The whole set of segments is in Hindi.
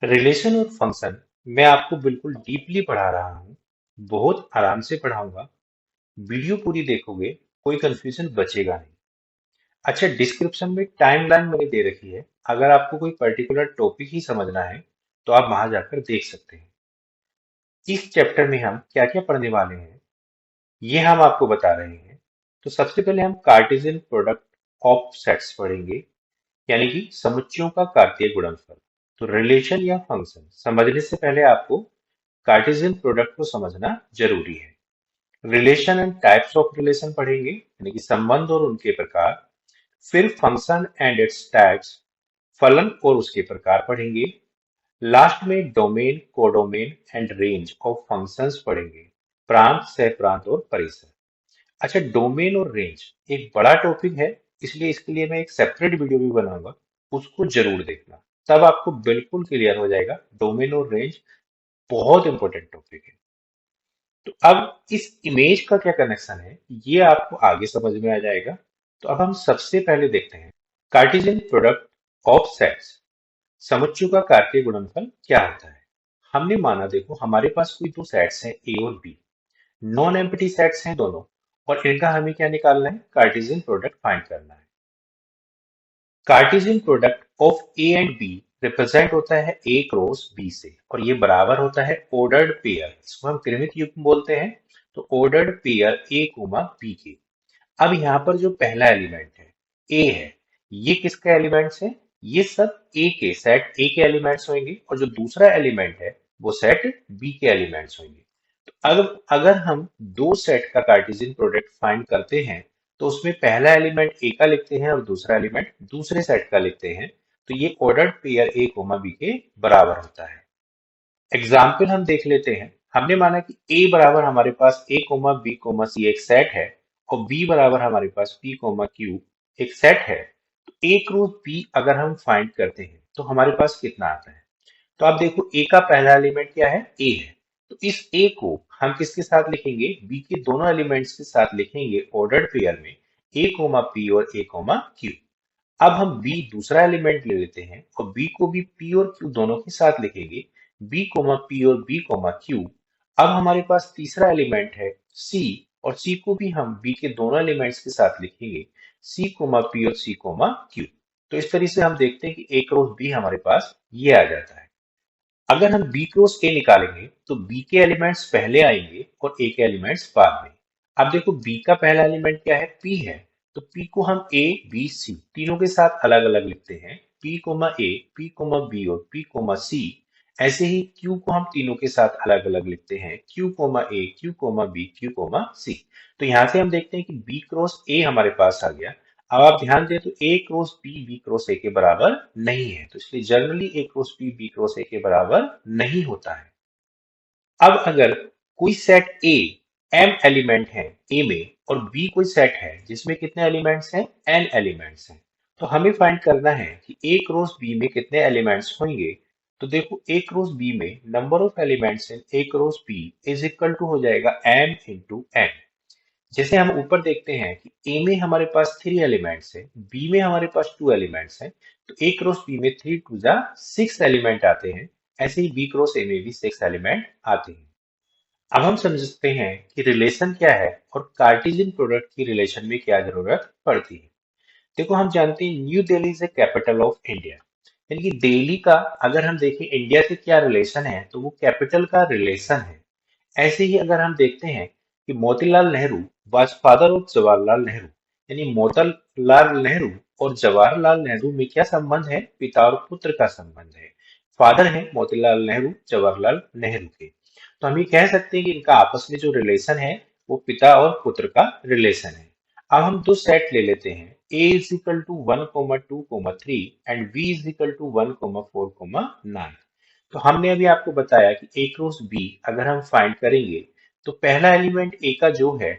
रिलेशन और फंक्शन मैं आपको बिल्कुल डीपली पढ़ा रहा हूँ। बहुत आराम से पढ़ाऊंगा। वीडियो पूरी देखोगे, कोई कंफ्यूजन बचेगा नहीं। अच्छा, डिस्क्रिप्शन में टाइमलाइन मैंने दे रखी है। अगर आपको कोई पर्टिकुलर टॉपिक ही समझना है तो आप वहां जाकर देख सकते हैं। इस चैप्टर में हम क्या क्या पढ़ने वाले हैं ये हम आपको बता रहे हैं। तो सबसे पहले हम कार्टेशियन प्रोडक्ट ऑफ सेट्स पढ़ेंगे, यानी कि समुच्चयों का कार्तीय गुणनफल। तो रिलेशन या फंक्शन समझने से पहले आपको कार्टेशियन प्रोडक्ट को समझना जरूरी है। Relation and types of relation पढ़ेंगे, यानी कि संबंध और उनके प्रकार। फिर फंक्शन एंड इट्स टाइप्स, फलन और उसके प्रकार पढ़ेंगे। लास्ट में domain, codomain and range of functions पढ़ेंगे, प्रांत, सह प्रांत और परिसर। अच्छा, डोमेन और रेंज एक बड़ा टॉपिक है, इसलिए इसके लिए मैं एक सेपरेट वीडियो भी बनाऊंगा। उसको जरूर देखना, तब आपको बिल्कुल क्लियर हो जाएगा। डोमेन और रेंज बहुत इंपॉर्टेंट टॉपिक है। तो अब इस इमेज का क्या कनेक्शन है ये आपको आगे समझ में आ जाएगा। तो अब हम सबसे पहले देखते हैं कार्टेशियन प्रोडक्ट ऑफ सेट्स। समुच्चयों का कार्तीय गुणनफल क्या होता है। हमने माना, देखो हमारे पास कोई दो सेट्स हैं ए और बी। नॉन एम्प्टी सेट्स हैं दोनों, और इनका हमें क्या निकालना है, कार्टेशियन प्रोडक्ट फाइंड करना है। Cartesian product of a and b represent होता है ए क्रॉस बी से, और ये बराबर होता है ऑर्डर्ड पेयर, इसको हम क्रमित युग्म बोलते हैं। तो ordered pair a comma b के। अब यहाँ पर जो पहला एलिमेंट है ए है, ये किसका एलिमेंट्स है, ये सब ए के सेट ए के एलिमेंट्स होंगे, और जो दूसरा एलिमेंट है वो सेट बी के एलिमेंट्स होंगे। तो अब अगर हम दो सेट का कार्टेशियन प्रोडक्ट फाइंड करते हैं, तो उसमें पहला एलिमेंट ए का लिखते हैं और दूसरा एलिमेंट दूसरे सेट का लिखते हैं। तो ये ordered pair a comma b के बराबर होता है। एग्जाम्पल हम देख लेते हैं। हमने माना कि ए बराबर हमारे पास ए कोमा बी कोमा सी एक सेट है, और बी बराबर हमारे पास पी कोमा क्यू एक सेट है। तो ए क्रॉस बी अगर हम फाइंड करते हैं तो हमारे पास कितना आता है। तो आप देखो, ए का पहला एलिमेंट क्या है, ए है। तो इस ए को हम किसके साथ लिखेंगे, बी के दोनों एलिमेंट्स के साथ लिखेंगे ऑर्डर्ड पेयर में, ए कोमा पी और ए कोमा क्यू। अब हम बी दूसरा एलिमेंट ले लेते हैं और बी को भी पी और क्यू दोनों के साथ लिखेंगे, बी कोमा पी और बी कोमा क्यू। अब हमारे पास तीसरा एलिमेंट है सी, और सी को भी हम बी के दोनों एलिमेंट्स के साथ लिखेंगे, सी कोमा पी और सी कोमा क्यू। तो इस तरीके से हम देखते हैं कि ए क्रॉस बी हमारे पास ये आ जाता है। अगर हम बी क्रॉस ए निकालेंगे तो बी के एलिमेंट्स पहले आएंगे और ए के एलिमेंट्स बाद में। अब देखो, बी का पहला एलिमेंट क्या है, पी है। तो पी को हम ए बी सी तीनों के साथ अलग अलग लिखते हैं, पी कोमा ए, पी कोमा बी और पी कोमा सी। ऐसे ही क्यू को हम तीनों के साथ अलग अलग लिखते हैं, q comma a, q comma b, q comma c. तो यहां से हम देखते हैं कि बी क्रॉस ए हमारे पास आ गया। अब आप ध्यान दें तो A cross B B cross A के बराबर नहीं है, तो इसलिए generally A cross B B cross A के बराबर नहीं होता है। अब अगर कोई सेट ए एम एलिमेंट है ए में, और बी कोई सेट है जिसमें कितने एलिमेंट्स हैं, एन एलिमेंट्स हैं, तो हमें फाइंड करना है कि ए क्रॉस बी में कितने एलिमेंट्स होंगे। तो देखो, ए क्रॉस बी में number of elements in a cross b is equal to हो जाएगा एम इंटू एन। जैसे हम ऊपर देखते हैं कि ए में हमारे पास थ्री एलिमेंट्स हैं, बी में हमारे पास टू एलिमेंट्स हैं। तो ए क्रॉस बी में थ्री टू जा सिक्स एलिमेंट आते हैं। ऐसे ही बी क्रॉस ए में भी सिक्स एलिमेंट आते हैं। अब हम समझते हैं कि रिलेशन क्या है और कार्टेशियन प्रोडक्ट की रिलेशन में क्या जरूरत पड़ती है। देखो, हम जानते हैं new Delhi is a capital of India, यानी कि दिल्ली का अगर हम देखें इंडिया से क्या रिलेशन है, तो वो कैपिटल का रिलेशन है। ऐसे ही अगर हम देखते हैं कि Motilal Nehru was father of Jawaharlal Nehru, यानी मोतीलाल नेहरू और जवाहरलाल नेहरू में क्या संबंध है, पिता और पुत्र का संबंध है। फादर है मोतीलाल नेहरू जवाहरलाल नेहरू के। तो हम ये कह सकते हैं कि इनका आपस में जो रिलेशन है वो पिता और पुत्र का रिलेशन है। अब हम दो सेट ले लेते हैं, a is equal to one comma two comma three and b is equal to one comma four comma nine. तो हमने अभी आपको बताया कि ए क्रॉस बी अगर हम फाइंड करेंगे तो पहला एलिमेंट ए का जो है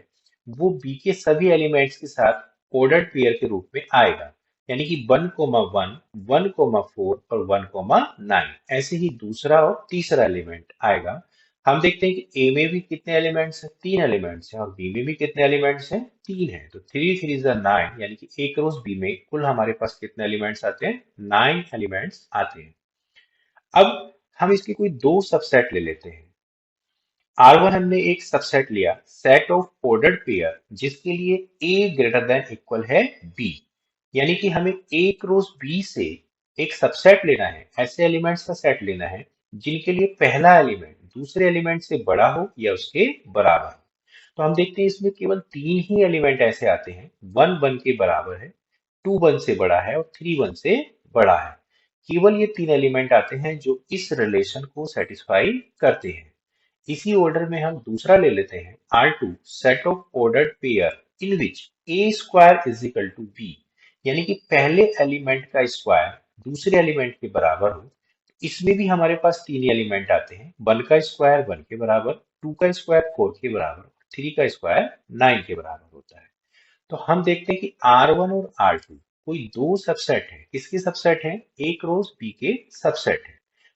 वो बी के सभी एलिमेंट्स के साथ ऑर्डर्ड पेयर के रूप में आएगा, यानी कि one comma one, one comma four और वन कोमा नाइन। ऐसे ही दूसरा और तीसरा एलिमेंट आएगा। हम देखते हैं कि ए में भी कितने एलिमेंट्स हैं, तीन एलिमेंट्स हैं, और बी में भी कितने एलिमेंट्स हैं, तीन है। तो थ्री थ्री ज़ा नाइन, यानी कि ए क्रॉस बी में कुल हमारे पास कितने एलिमेंट्स आते हैं, नाइन एलिमेंट्स आते हैं। अब हम इसके कोई दो सबसेट ले लेते हैं। R1 हमने एक सबसेट लिया, सेट ऑफ ऑर्डर्ड पेयर जिसके लिए A ग्रेटर देन इक्वल है B, यानी कि हमें A क्रॉस B से एक सबसेट लेना है, ऐसे एलिमेंट्स का सेट लेना है जिनके लिए पहला एलिमेंट दूसरे एलिमेंट से बड़ा हो या उसके बराबर हो। तो हम देखते हैं इसमें केवल तीन ही एलिमेंट ऐसे आते हैं, 1 1 के बराबर है, 2 1 से बड़ा है और 3 1 से बड़ा है। केवल ये तीन एलिमेंट आते हैं जो इस रिलेशन को सेटिस्फाई करते हैं। इसी ऑर्डर में हम दूसरा ले लेते हैं, R2 set of ordered pair in which A square is equal to B, यानी कि पहले एलिमेंट का स्क्वायर दूसरे एलिमेंट के बराबर हो। इसमें भी हमारे पास तीन एलिमेंट आते हैं, 1 का स्क्वायर 1 के बराबर, 2 का स्क्वायर 4 के बराबर, 3 का स्क्वायर 9 के बराबर होता है। तो हम देखते हैं कि R1 और R2 कोई दो सबसेट है। किसके सबसेट हैं? A क्रॉस B के सबसेट है।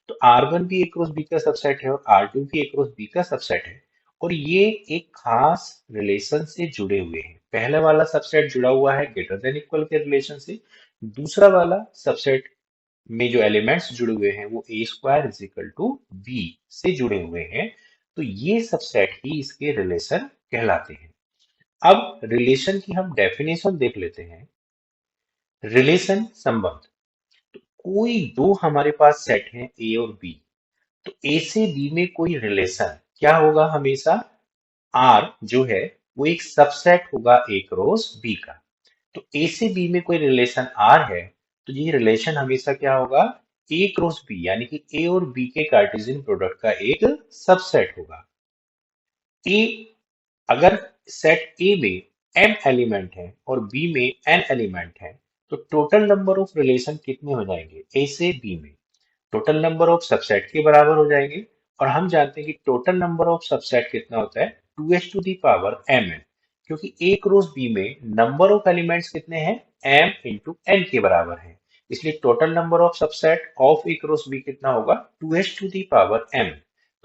तो R1 भी A क्रॉस B का सबसेट है और R2 भी A क्रॉस B का सबसेट है, और ये एक खास रिलेशन से जुड़े हुए हैं। पहला वाला सबसेट जुड़ा हुआ है ग्रेटर देन इक्वल के रिलेशन से, दूसरा वाला सबसेट में जो एलिमेंट्स जुड़े हुए हैं वो A square is equal to B से जुड़े हुए हैं। तो ये सबसेट ही इसके रिलेशन कहलाते हैं। अब रिलेशन की हम डेफिनेशन देख लेते हैं। रिलेशन संबंध, कोई दो हमारे पास सेट हैं ए और बी, तो ए से बी में कोई रिलेशन क्या होगा? हमेशा आर जो है वो एक सबसेट होगा ए क्रॉस बी का। तो ए से बी में कोई रिलेशन आर है, तो ये रिलेशन हमेशा क्या होगा? ए क्रॉस बी, यानी कि ए और बी के कार्टेशियन प्रोडक्ट का एक सबसेट होगा। ए, अगर सेट ए में m एलिमेंट है और बी में n एलिमेंट है, तो टोटल नंबर ऑफ रिलेशन कितने हो जाएंगे ए से बी में? टोटल नंबर ऑफ सबसेट के बराबर हो जाएंगे। और हम जानते हैं कि टोटल नंबर ऑफ सबसेट कितना होता है? 2h to the power mn, क्योंकि a क्रॉस b में नंबर ऑफ एलिमेंट्स कितने हैं? m इंटू n के बराबर है। इसलिए total number of subset of a cross b कितना होगा? 2h to the power m।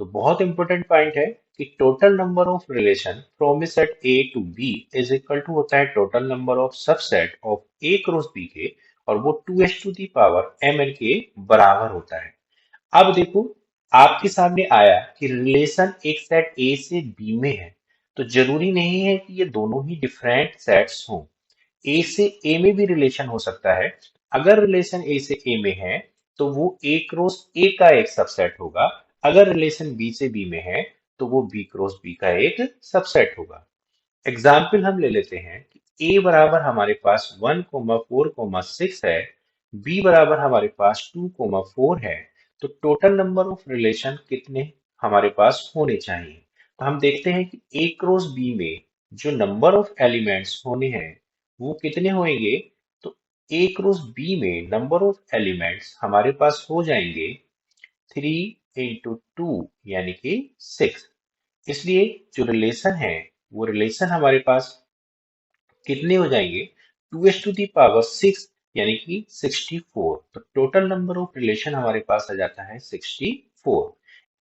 तो बहुत इंपॉर्टेंट पॉइंट है कि total number of relation from a set a to b is equal to होता है total number of subset of a cross b के, और वो 2h to the power mn के बराबर होता है। अब देखो, आपके सामने आया कि रिलेशन एक सेट ए से बी में है, तो जरूरी नहीं है कि ये दोनों ही डिफरेंट सेट्स हों। ए से ए में भी रिलेशन हो सकता है। अगर रिलेशन ए से ए में है तो वो ए क्रॉस ए का एक सबसेट होगा। अगर रिलेशन बी से बी में है तो वो बी क्रॉस बी का एक सबसेट होगा। एग्जाम्पल हम ले लेते हैं कि ए बराबर हमारे पास 1,4,6 है, बी बराबर हमारे पास 2,4 है। तो टोटल नंबर ऑफ रिलेशन कितने हमारे पास होने चाहिए? तो हम देखते हैं कि ए क्रॉस बी में जो नंबर ऑफ एलिमेंट्स होने हैं वो कितने होंगे? तो ए क्रॉस बी में नंबर ऑफ एलिमेंट्स हमारे पास हो जाएंगे 3 इंटू 2, यानी कि 6। इसलिए जो रिलेशन है वो रिलेशन हमारे पास कितने हो जाएंगे? 2h टू दी पावर 6, यानी कि 64। तो टोटल नंबर ऑफ रिलेशन हमारे पास आ जाता है 64।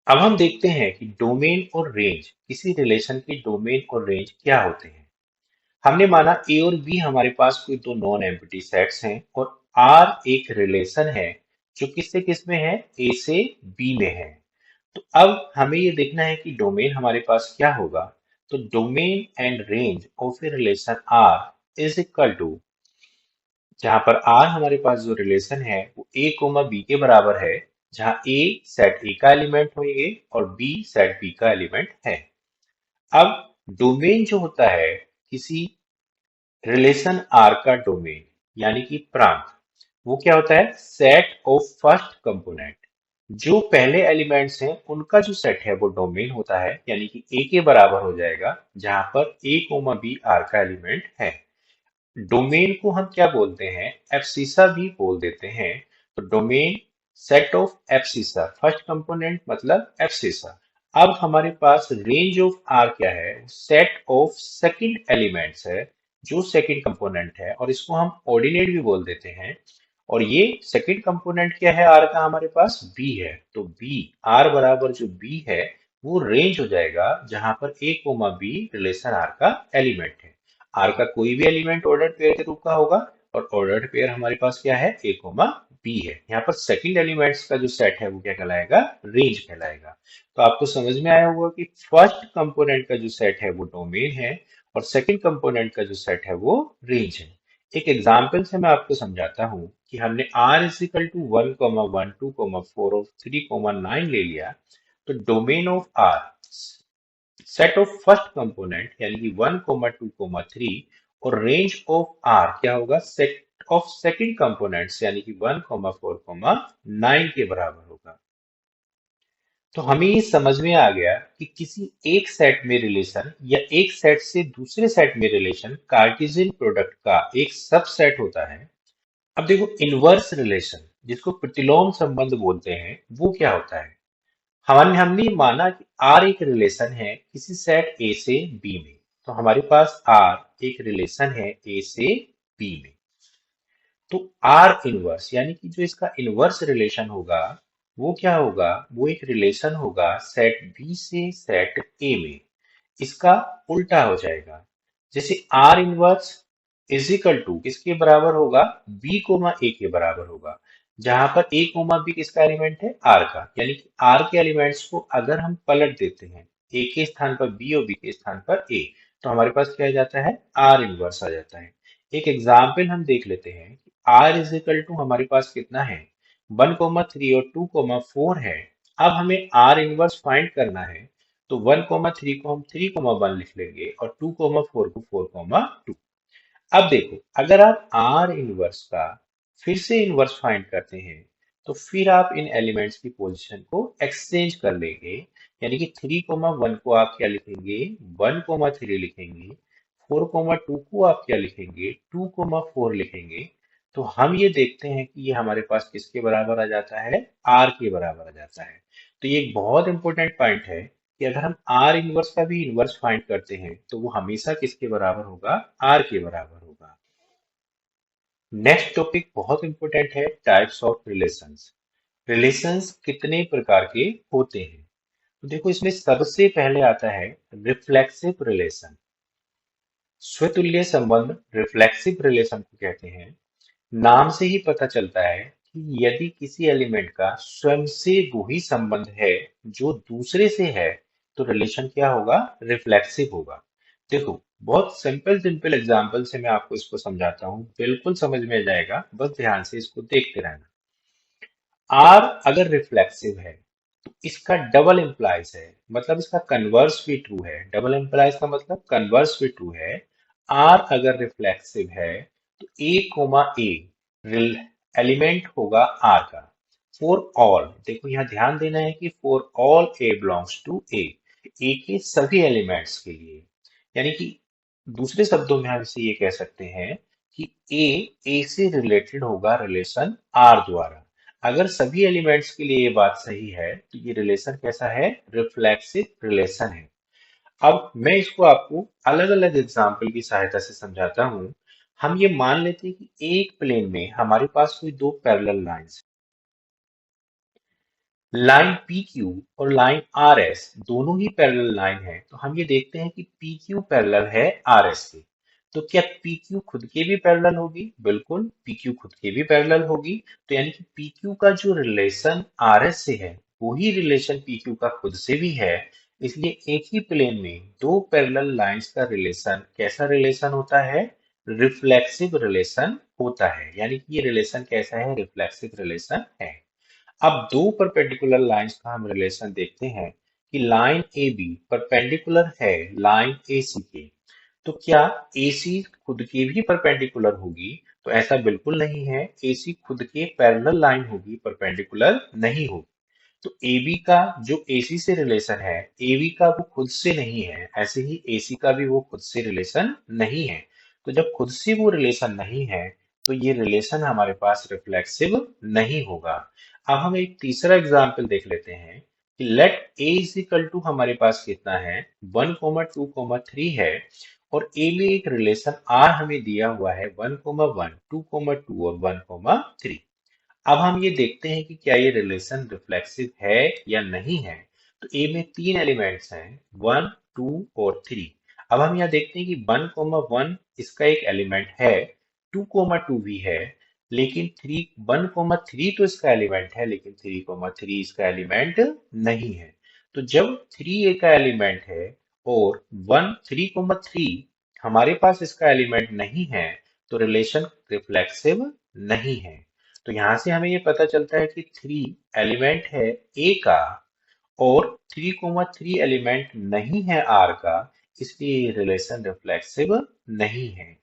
अब हम देखते हैं कि डोमेन और रेंज, किसी रिलेशन के डोमेन और रेंज क्या होते हैं। हमने माना ए और बी हमारे पास कोई दो नॉन एम्प्टी सेट्स हैं और आर एक रिलेशन है जो किससे किस में है? ए से बी में है। तो अब हमें ये देखना है कि डोमेन हमारे पास क्या होगा। तो domain and range of a relation r is equal to, जहां पर आर हमारे पास जो रिलेशन है वो ए कोमा बी के बराबर है, जहां ए सेट ए का एलिमेंट होंगे और बी सेट बी का एलिमेंट है। अब डोमेन जो होता है किसी रिलेशन आर का डोमेन, यानी कि प्रांत, वो क्या होता है? Set of first component. जो पहले एलिमेंट्स हैं उनका जो सेट है वो डोमेन होता है, यानी कि ए के बराबर हो जाएगा, जहां पर ए कोमा बी आर का एलिमेंट है। डोमेन को हम क्या बोलते हैं? एब्सिसा भी बोल देते हैं। तो domain set of abscissa, first component मतलब एब्सिसा। अब हमारे पास रेंज ऑफ आर क्या है? सेट ऑफ सेकंड एलिमेंट्स है, जो सेकंड कंपोनेंट है, और इसको हम ऑर्डिनेट भी बोल देते हैं। और ये सेकंड कंपोनेंट क्या है आर का? हमारे पास बी है। तो बी, आर बराबर जो बी है वो रेंज हो जाएगा जहां पर ए कोमा बी रिलेशन आर का एलिमेंट है। आर का कोई भी एलिमेंट ऑर्डर्ड पेयर के रूप का होगा, और ऑर्डर्ड पेयर हमारे पास क्या है? ए कोमा बी है। यहाँ पर सेकंड एलिमेंट्स का जो सेट है वो क्या कहलाएगा, रेंज कहलाएगा। तो आपको समझ में आया होगा कि फर्स्ट कंपोनेंट का जो सेट है वो डोमेन है और सेकंड कंपोनेंट का जो सेट है वो रेंज है। एक एग्जाम्पल से मैं आपको समझाता हूँ कि हमने r इज इक्वल टू 1, 1, 2, 4 और 3, 9 ले लिया। तो domain of r set of first component यानी कि 1, 2, 3 और रेंज ऑफ r क्या होगा, सेट ऑफ सेकंड कंपोनेंट्स यानी कि 1, 4, 9 के बराबर होगा। तो हमें ये समझ में आ गया कि किसी एक सेट में रिलेशन या एक सेट से दूसरे सेट में रिलेशन कार्टेशियन प्रोडक्ट का एक सबसेट होता है। अब देखो इनवर्स रिलेशन जिसको प्रतिलोम संबंध बोलते हैं वो क्या होता है। हमने हमने माना कि R एक रिलेशन है किसी सेट A से B में। तो हमारे पास R एक रिलेशन है A से B में। तो R इनवर्स यानी कि जो इसका इनवर्स रिलेशन होगा वो क्या होगा, वो एक रिलेशन होगा सेट B से सेट A में। इसका उल्टा हो जाएगा। जैसे R inverse is equal to किसके बराबर होगा, B कोमा A के बराबर होगा। जहां पर A कोमा B किसका एलिमेंट है, R का। यानी कि R के एलिमेंट्स को अगर हम पलट देते हैं, A के स्थान पर B और B के स्थान पर A, तो हमारे पास क्या आ जाता है, R इनवर्स आ जाता है। एक एग्जाम्पल हम देख लेते हैं कि R इज इक्वल टू हमारे पास कितना है, 1, 3 और 2, 4 है। अब हमें R इनवर्स फाइंड करना है। तो 1, 3 को हम 3, 1 लिख लेंगे और 2, 4 को 4, 2। अब देखो अगर आप R इनवर्स का फिर से इनवर्स फाइंड करते हैं तो फिर आप इन एलिमेंट्स की पोजीशन को एक्सचेंज कर लेंगे। यानी कि 3, 1 को आप क्या लिखेंगे, 1, 3 लिखेंगे। 4, 2 को आप क्या लिखेंगे, 2, 4 लिखेंगे। तो हम ये देखते हैं कि ये हमारे पास किसके बराबर आ जाता है, R के बराबर आ जाता है। तो ये एक बहुत इंपॉर्टेंट पॉइंट है कि अगर हम R इनवर्स का भी इनवर्स फाइंड करते हैं तो वो हमेशा किसके बराबर होगा, R के बराबर होगा। नेक्स्ट टॉपिक बहुत इंपॉर्टेंट है, टाइप्स ऑफ रिलेशंस। रिलेशंस कितने प्रकार के होते हैं। तो देखो इसमें सबसे पहले आता है रिफ्लेक्सिव रिलेशन। स्वतुल्य संबंध रिफ्लेक्सिव रिलेशन को कहते हैं। नाम से ही पता चलता है कि यदि किसी एलिमेंट का स्वयं से वही संबंध है जो दूसरे से है तो रिलेशन क्या होगा, रिफ्लेक्सिव होगा। देखो बहुत सिंपल सिंपल एग्जांपल से मैं आपको इसको समझाता हूँ, बिल्कुल समझ में आ जाएगा, बस ध्यान से इसको देखते रहना। आर अगर रिफ्लेक्सिव है तो इसका डबल इंप्लाइज है, मतलब इसका कन्वर्स भी ट्रू है। डबल इंप्लाइज का मतलब कन्वर्स भी ट्रू है। आर अगर रिफ्लेक्सिव है तो ए कोमा ए एलिमेंट होगा आर का। फॉर ऑल, देखो यहाँ ध्यान देना है कि for all a belongs to A के सभी एलिमेंट्स के लिए। यानी कि दूसरे शब्दों में हम इसे ये कह सकते हैं कि ए से रिलेटेड होगा रिलेशन आर द्वारा। अगर सभी एलिमेंट्स के लिए ये बात सही है तो ये रिलेशन कैसा है, रिफ्लेक्सिव रिलेशन है। अब मैं इसको आपको अलग अलग एग्जाम्पल की सहायता से समझाता हूँ। हम ये मान लेते हैं कि एक प्लेन में हमारे पास कोई दो parallel lines, line P Q और लाइन आर एस दोनों ही पैरेलल लाइन है। तो हम ये देखते हैं कि पी क्यू पैरेलल है आर एस के। तो क्या पी क्यू खुद के भी पैरेलल होगी, बिल्कुल पी क्यू खुद के भी पैरेलल होगी। तो यानी कि पी क्यू का जो रिलेशन आर एस से है वही रिलेशन पी क्यू का खुद से भी है। इसलिए एक ही प्लेन में दो पैरेलल लाइंस का रिलेशन कैसा रिलेशन होता है, रिफ्लेक्सिव रिलेशन होता है। यानी कि ये रिलेशन कैसा है, रिफ्लेक्सिव रिलेशन है। अब दो परपेंडिकुलर लाइंस का हम रिलेशन देखते हैं कि लाइन ए बी परपेंडिकुलर है लाइन ए सी के। तो क्या ए सी खुद के भी परपेंडिकुलर होगी, तो ऐसा बिल्कुल नहीं है। ए सी खुद के पैरेलल लाइन होगी, परपेंडिकुलर नहीं होगी। तो ए बी का जो ए सी से रिलेशन है, ए बी का वो खुद से नहीं है, ऐसे ही ए सी का भी वो खुद से रिलेशन नहीं है। तो जब खुद से वो रिलेशन नहीं है तो ये रिलेशन हमारे पास रिफ्लेक्सिव नहीं होगा। अब हम एक तीसरा एग्जाम्पल देख लेते हैं कि let a is equal to हमारे पास कितना है, 1, 2, 3 है और ए में एक रिलेशन आर हमें दिया हुआ है 1, 1, 2, 2 और 1, 3। अब हम ये देखते हैं कि क्या ये रिलेशन रिफ्लेक्सिव है या नहीं है। तो ए में तीन एलिमेंट्स हैं, 1, 2 और 3। अब हम यहाँ देखते हैं कि 1, 1 इसका एक एलिमेंट है, 2, 2 भी है। लेकिन 1,3 तो इसका एलिमेंट है, लेकिन 3,3 इसका एलिमेंट नहीं है। तो जब 3 ए का एलिमेंट है और 3,3 हमारे पास इसका एलिमेंट नहीं है, तो रिलेशन रिफ्लेक्सिव नहीं है। तो यहां से हमें ये पता चलता है कि 3 एलिमेंट है ए का और 3,3 एलिमेंट नहीं है आर का, इसलिए ये रिलेशन रिफ्लेक्सिव नहीं है।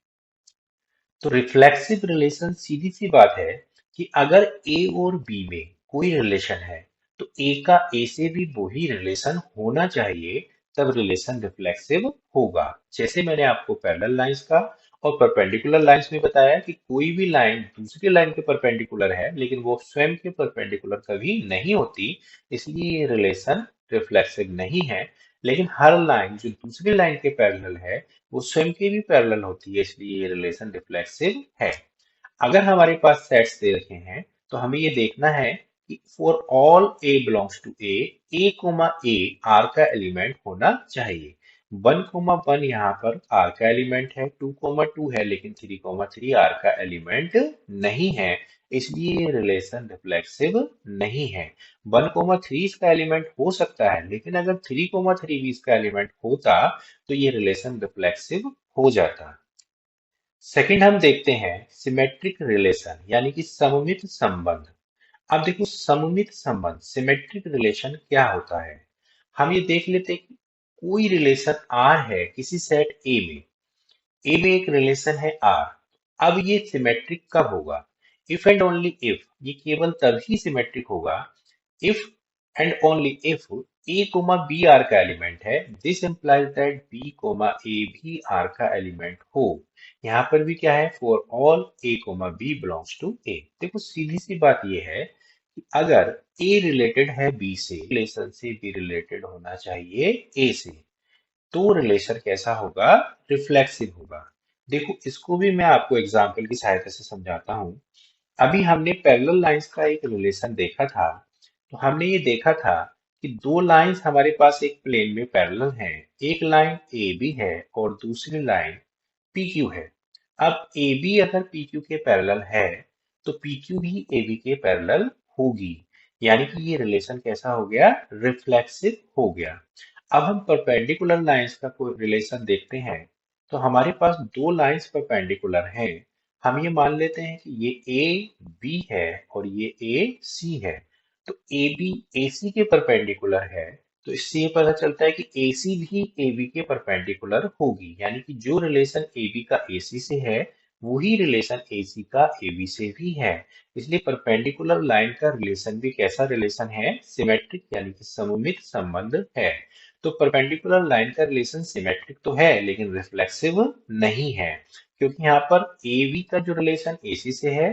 तो रिफ्लेक्सिव रिलेशन सीधी सी बात है कि अगर ए और बी में कोई रिलेशन है, तो ए का ए से भी वही रिलेशन होना चाहिए, तब रिलेशन रिफ्लेक्सिव होगा। जैसे मैंने आपको पैरेलल लाइंस का और परपेंडिकुलर लाइंस में बताया कि कोई भी लाइन दूसरी लाइन के परपेंडिकुलर है, लेकिन वो स्वयं के परपेंडिकुलर कभी नहीं होती, इसलिए ये रिलेशन रिफ्लेक्सिव नहीं है। लेकिन हर लाइन जो दूसरी लाइन के पैरेलल है, वो स्वयं की भी पैरेलल होती है, इसलिए ये रिलेशन रिफ्लेक्सिव है। अगर हमारे पास सेट्स दे रखे हैं, तो हमें ये देखना है कि for all a belongs to a comma a r का एलिमेंट होना चाहिए। 1,1 यहाँ पर आर का एलिमेंट है, 2,2 है, लेकिन 3,3 आर का एलिमेंट नहीं है, इसलिए ये रिलेशन रिफ्लेक्सिव नहीं है। 1,3 इसका एलिमेंट हो सकता है, लेकिन अगर 3,3 भी इसका एलिमेंट होता, तो ये रिलेशन रिफ्लेक्सिव हो जाता। सेकंड हम देखते हैं सिमेट्रिक रिलेशन, यानी कि सममित संबंध। अब देखो सममित संबंध सिमेट्रिक रिलेशन क्या होता है। हम ये देख लेते हैं कि कोई रिलेशन आर है किसी सेट ए में एक रिलेशन है आर। अब ये सिमेट्रिक कब होगा? इफ एंड ओनली इफ, ये केवल तभी सिमेट्रिक होगा if and only if a comma b R का एलिमेंट है, this implies that b comma a भी आर का एलिमेंट हो। यहाँ पर भी क्या है? For all a comma b belongs to A. देखो सीधी सी बात ये है कि अगर ए रिलेटेड है बी से, रिलेशन से बी रिलेटेड होना चाहिए ए से, तो रिलेशन कैसा होगा? रिफ्लेक्सिव होगा। देखो इसको भी मैं आपको एग्जाम्पल की सहायता से समझाता हूँ। अभी हमने पैरेलल लाइंस का एक रिलेशन देखा था। तो हमने ये देखा था कि दो लाइंस हमारे पास एक प्लेन में पैरेलल हैं। एक लाइन ए बी है और दूसरी लाइन पी क्यू है। अब ए बी अगर पी क्यू के पैरेलल है, तो पी क्यू भी ए बी के पैरेलल होगी। यानी कि ये रिलेशन कैसा हो गया? रिफ्लेक्सिव हो गया। अब हम परपेंडिकुलर लाइंस का कोई रिलेशन देखते हैं। तो हमारे पास दो लाइंस परपेंडिकुलर हैं। हम ये मान लेते हैं कि ये ए बी है और ये ए सी है। तो ए बी ए सी के परपेंडिकुलर है, तो इससे ये पता चलता है कि ए सी भी ए बी के परपेंडिकुलर होगी। यानी कि जो रिलेशन ए बी का ए सी से है, वही रिलेशन ए सी का ए बी से भी है। इसलिए परपेंडिकुलर लाइन का रिलेशन भी कैसा रिलेशन है? सिमेट्रिक, यानी कि सममित संबंध है। तो परपेंडिकुलर लाइन का रिलेशन सिमेट्रिक तो है, लेकिन रिफ्लेक्सिव नहीं है, क्योंकि यहाँ पर ए बी का जो रिलेशन ए सी से है,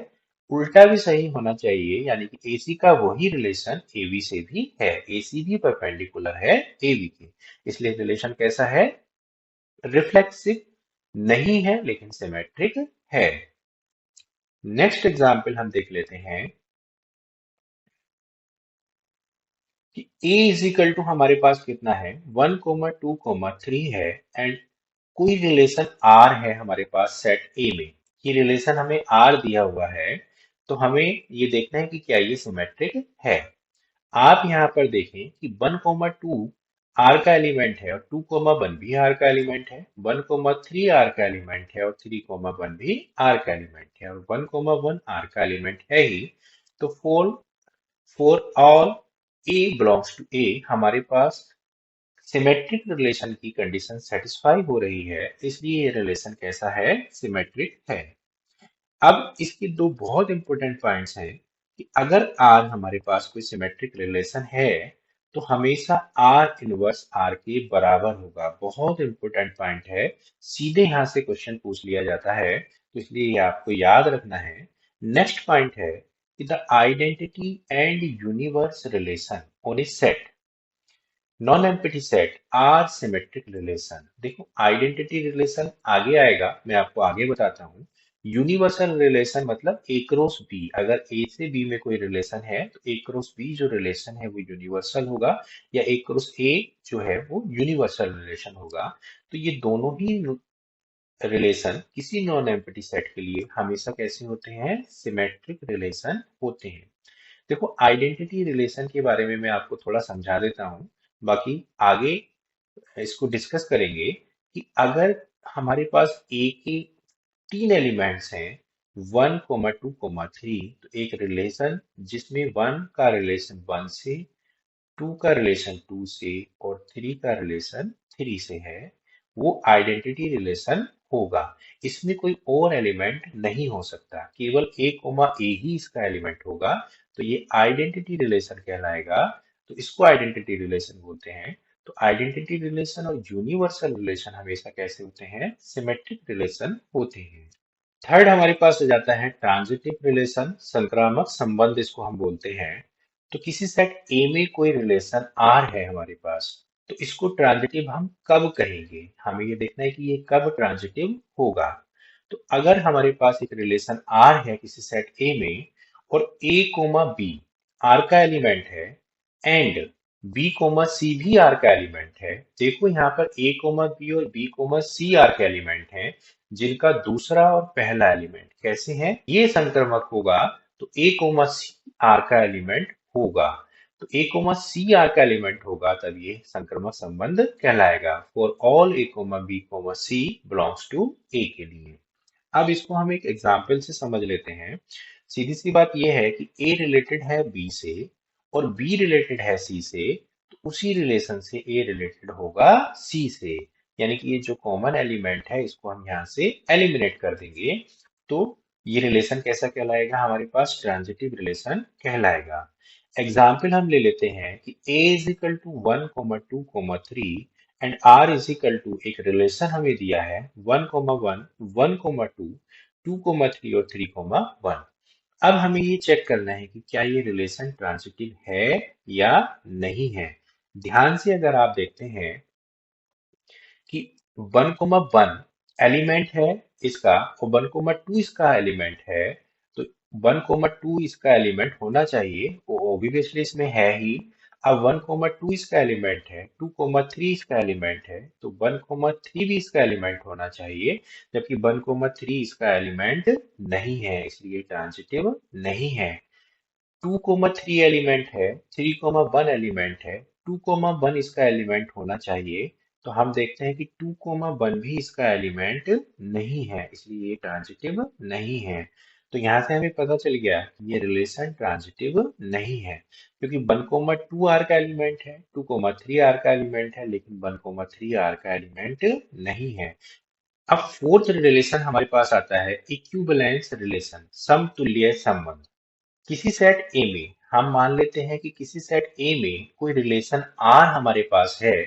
उल्टा भी सही होना चाहिए। यानी कि ए सी का वही रिलेशन ए बी से भी है, ए सी भी परपेंडिकुलर है ए बी के। इसलिए रिलेशन कैसा है? रिफ्लेक्सिव नहीं है, लेकिन सिमेट्रिक है। नेक्स्ट एग्जाम्पल हम देख लेते हैं कि a इज इक्वल टू हमारे पास कितना है? 1,2,3 है एंड कोई रिलेशन r है हमारे पास सेट A में। ये रिलेशन हमें r दिया हुआ है, तो हमें ये देखना है कि क्या ये सिमेट्रिक है। आप यहाँ पर देखें कि 1,2 r का एलिमेंट है और 2,1 भी r का एलिमेंट है। 1,3 r का एलिमेंट है और 3,1 भी r का एलिमेंट है और 1,1 r का एलिमेंट है ही। तो for all a belongs to A हमारे पास सिमेट्रिक रिलेशन की कंडीशन सेटिस्फाई हो रही है, इसलिए ये रिलेशन कैसा है? सिमेट्रिक है। अब इसके दो बहुत इंपॉर्टेंट पॉइंट्स हैं कि अगर आर हमारे पास कोई सिमेट्रिक रिलेशन है, तो हमेशा आर इनवर्स आर के बराबर होगा। बहुत इंपॉर्टेंट पॉइंट है, सीधे यहां से क्वेश्चन पूछ लिया जाता है, तो इसलिए ये आपको याद रखना है। नेक्स्ट पॉइंट है कि the identity and universe relation on a set, non empty set are symmetric relation. देखो आइडेंटिटी रिलेशन आगे आएगा, मैं आपको आगे बताता हूँ। यूनिवर्सल रिलेशन मतलब ए क्रॉस बी, अगर ए से बी में कोई रिलेशन है, तो ए क्रॉस बी जो रिलेशन है वो यूनिवर्सल होगा, या ए क्रॉस ए जो है वो यूनिवर्सल रिलेशन होगा। तो ये दोनों ही रिलेशन किसी नॉन एम्प्टी सेट के लिए हमेशा कैसे होते हैं? सिमेट्रिक रिलेशन होते हैं। देखो, आइडेंटिटी रिलेशन के बारे में मैं आपको थोड़ा समझा देता हूँ, बाकी आगे इसको डिस्कस करेंगे कि अगर हमारे पास ए के तीन एलिमेंट्स हैं, 1, 2, 3, तो एक रिलेशन जिसमें 1 का रिलेशन 1 से, 2 का रिलेशन 2 से और 3 का रिलेशन 3 से है, वो आइडेंटिटी रिलेशन होगा। इसमें कोई और एलिमेंट नहीं हो सकता, केवल ए कोमा ए ही इसका एलिमेंट होगा, तो ये आइडेंटिटी रिलेशन कहलाएगा। तो इसको आइडेंटिटी रिलेशन बोलते हैं। तो आइडेंटिटी रिलेशन और यूनिवर्सल रिलेशन हमेशा कैसे होते हैं? सिमेट्रिक रिलेशन होते हैं। थर्ड हमारे पास आ जाता है ट्रांजिटिव रिलेशन, संक्रामक संबंध इसको हम बोलते हैं। तो किसी सेट ए में कोई रिलेशन आर है हमारे पास, तो इसको ट्रांजिटिव हम कब कहेंगे? हमें ये देखना है कि ये कब ट्रांजिटिव होगा। तो अगर हमारे पास एक रिलेशन आर है किसी सेट ए में, और ए कोमा बी आर का एलिमेंट है, एंड बी कोमा सी भी आर का एलिमेंट है। देखो यहाँ पर ए कोमा बी और बी कोमा सी आर का एलिमेंट है, जिनका दूसरा और पहला एलिमेंट कैसे है? ये संक्रमक होगा, तो ए कोमा सी आर का एलिमेंट होगा। तो ए कोमा सी आर का एलिमेंट होगा, तब ये संक्रमक संबंध कहलाएगा। For all a comma b comma c belongs to A के लिए। अब इसको हम एक एग्जाम्पल से समझ लेते हैं। सीधी सी बात यह है कि ए रिलेटेड है बी से और बी रिलेटेड है सी से, तो उसी रिलेशन से ए रिलेटेड होगा सी से। यानी कि ये जो कॉमन एलिमेंट है इसको हम यहाँ से एलिमिनेट कर देंगे, तो ये रिलेशन कैसा कहलाएगा? हमारे पास ट्रांजिटिव रिलेशन कहलाएगा। एग्जाम्पल हम ले लेते हैं कि a is equal to 1, 2, 3 and r is equal to, एक रिलेशन हमें दिया है 1, 1, 1, 2, 2, 3 और 3, 1। अब हमें ये चेक करना है कि क्या ये रिलेशन ट्रांजिटिव है या नहीं है। ध्यान से अगर आप देखते हैं कि 1, 1 एलिमेंट है इसका और 1, 2 इसका एलिमेंट है, तो 1, 2 इसका एलिमेंट होना चाहिए, वो ऑब्वियसली इसमें है ही। अब 1, 2 इसका एलिमेंट है, 2, 3 इसका एलिमेंट है, तो 1, 3 भी इसका एलिमेंट होना चाहिए, जबकि 1, 3 इसका एलिमेंट नहीं है, इसलिए ट्रांजिटिव नहीं है। 2, 3 एलिमेंट है, 3, 1 एलिमेंट है, 2, 1 इसका एलिमेंट होना चाहिए, तो हम देखते हैं कि 2, 1 भी इसका एलिमेंट नहीं है, इसलिए ये ट्रांजिटिव नहीं है। तो यहाँ से हमें पता चल गया कि ये रिलेशन ट्रांजिटिव नहीं है, क्योंकि 1, 2 आर का एलिमेंट है, 2, 3 आर का एलिमेंट है, लेकिन 1, 3 आर का एलिमेंट नहीं है। अब फोर्थ रिलेशन हमारे पास आता है इक्विवेलेंस रिलेशन, समतुल्य संबंध। किसी सेट ए में हम मान लेते हैं कि किसी सेट ए में कोई रिलेशन आर हमारे पास है,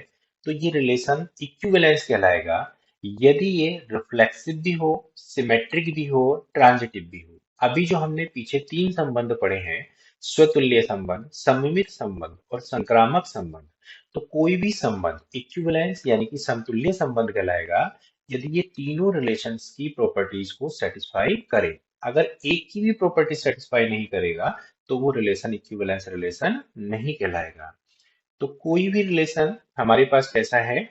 तो ये रिलेशन इक्विवेलेंस कहलाएगा यदि ये रिफ्लेक्सिव भी हो, सिमेट्रिक भी हो, ट्रांजिटिव भी हो। अभी जो हमने पीछे तीन संबंध पढ़े हैं, स्वतुल्य संबंध, सममित संबंध और संक्रामक संबंध, तो कोई भी संबंध इक्विवेलेंस यानी कि समतुल्य संबंध कहलाएगा यदि ये तीनों रिलेशंस की प्रॉपर्टीज को सेटिस्फाई करे। अगर एक की भी प्रॉपर्टी सेटिस्फाई नहीं करेगा, तो वो रिलेशन इक्विवेलेंस रिलेशन नहीं कहलाएगा। तो कोई भी रिलेशन हमारे पास कैसा है?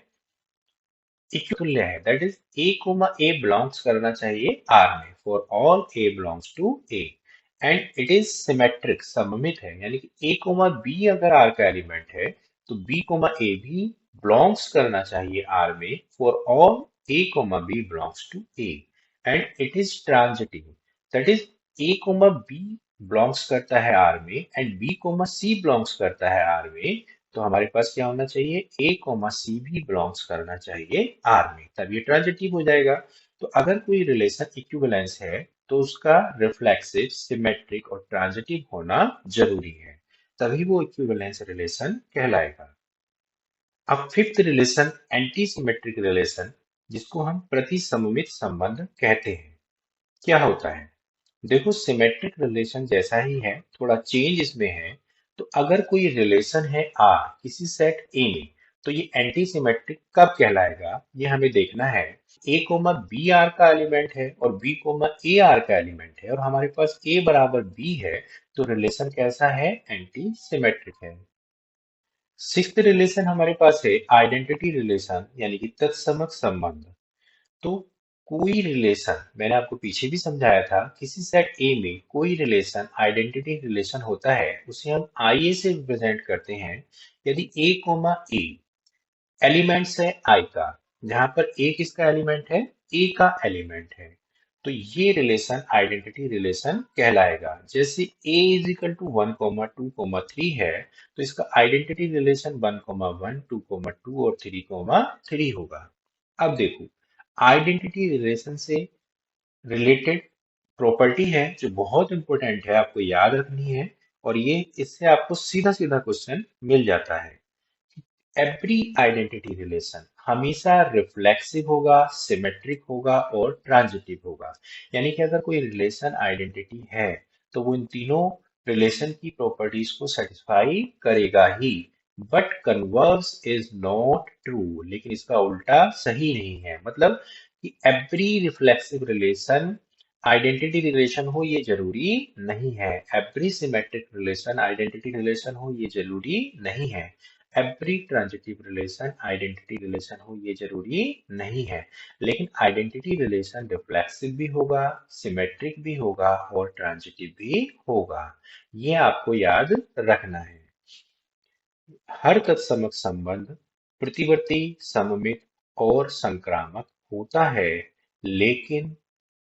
इक्वितुल्य है, that is a comma a belongs करना चाहिए आर में, for all a belongs to a, and it is symmetric, सममित है, यानी कि ए कोमा बी अगर आर का एलिमेंट है, तो बी कोमा ए भी बिलोंग्स करना चाहिए आर में, for all a comma b belongs to a, and it is transitive, that is a comma b belongs करता है आर में and b comma c belongs करता है आर में, तो हमारे पास क्या होना चाहिए? ए कोमा सी भी बिलोंग्स करना चाहिए आर में, तब ये ट्रांजिटिव हो जाएगा। तो अगर कोई रिलेशन इक्विवेलेंस है, तो उसका रिफ्लेक्सिव, सिमेट्रिक और ट्रांजिटिव होना जरूरी है, तभी वो इक्विवेलेंस रिलेशन कहलाएगा। अब fifth relation anti symmetric relation, जिसको हम प्रतिसममित संबंध कहते हैं। क्या होता है? देखो, सिमेट्रिक रिलेशन जैसा ही है, थोड़ा चेंज इसमें है। तो अगर कोई रिलेशन है आर किसी सेट ए में, तो ये एंटी सिमेट्रिक कब कहलाएगा, ये हमें देखना है। ए कोमा बी आर का एलिमेंट है और बी कोमा ए आर का एलिमेंट है, और हमारे पास ए बराबर बी है, तो रिलेशन कैसा है? एंटी सिमेट्रिक है। सिक्स्थ रिलेशन हमारे पास है आइडेंटिटी रिलेशन, यानी कि तत्समक संबंध। तो कोई रिलेशन, मैंने आपको पीछे भी समझाया था, किसी सेट ए में कोई रिलेशन आइडेंटिटी रिलेशन होता है उसे हम IA से रिप्रेजेंट करते हैं। यदि ए कोमा ए एलिमेंट्स है आई का, जहां पर ए किसका एलिमेंट है, ए का एलिमेंट है, तो ये रिलेशन आइडेंटिटी रिलेशन कहलाएगा। जैसे ए इज इक्वल टू 1,2,3 है, तो इसका आइडेंटिटी रिलेशन 1,1, 2,2 और 3,3 होगा। अब देखो, आइडेंटिटी रिलेशन से रिलेटेड प्रॉपर्टी है जो बहुत इंपॉर्टेंट है, आपको याद रखनी है, और ये इससे आपको सीधा सीधा क्वेश्चन मिल जाता है। एवरी आइडेंटिटी रिलेशन हमेशा रिफ्लेक्सिव होगा, सिमेट्रिक होगा और ट्रांजिटिव होगा। यानी कि अगर कोई रिलेशन आइडेंटिटी है तो वो इन तीनों रिलेशन की प्रॉपर्टीज को सेटिस्फाई करेगा ही। But converse is not true, लेकिन इसका उल्टा सही नहीं है। मतलब कि every reflexive relation identity relation हो ये जरूरी नहीं है, every symmetric relation identity relation हो ये जरूरी नहीं है, every transitive relation identity relation हो ये जरूरी नहीं है, लेकिन आइडेंटिटी रिलेशन रिफ्लेक्सिव भी होगा, सिमेट्रिक भी होगा और ट्रांजिटिव भी होगा। ये आपको याद रखना है। हर तत्समक संबंध प्रतिवर्ती, सममित और संक्रामक होता है, लेकिन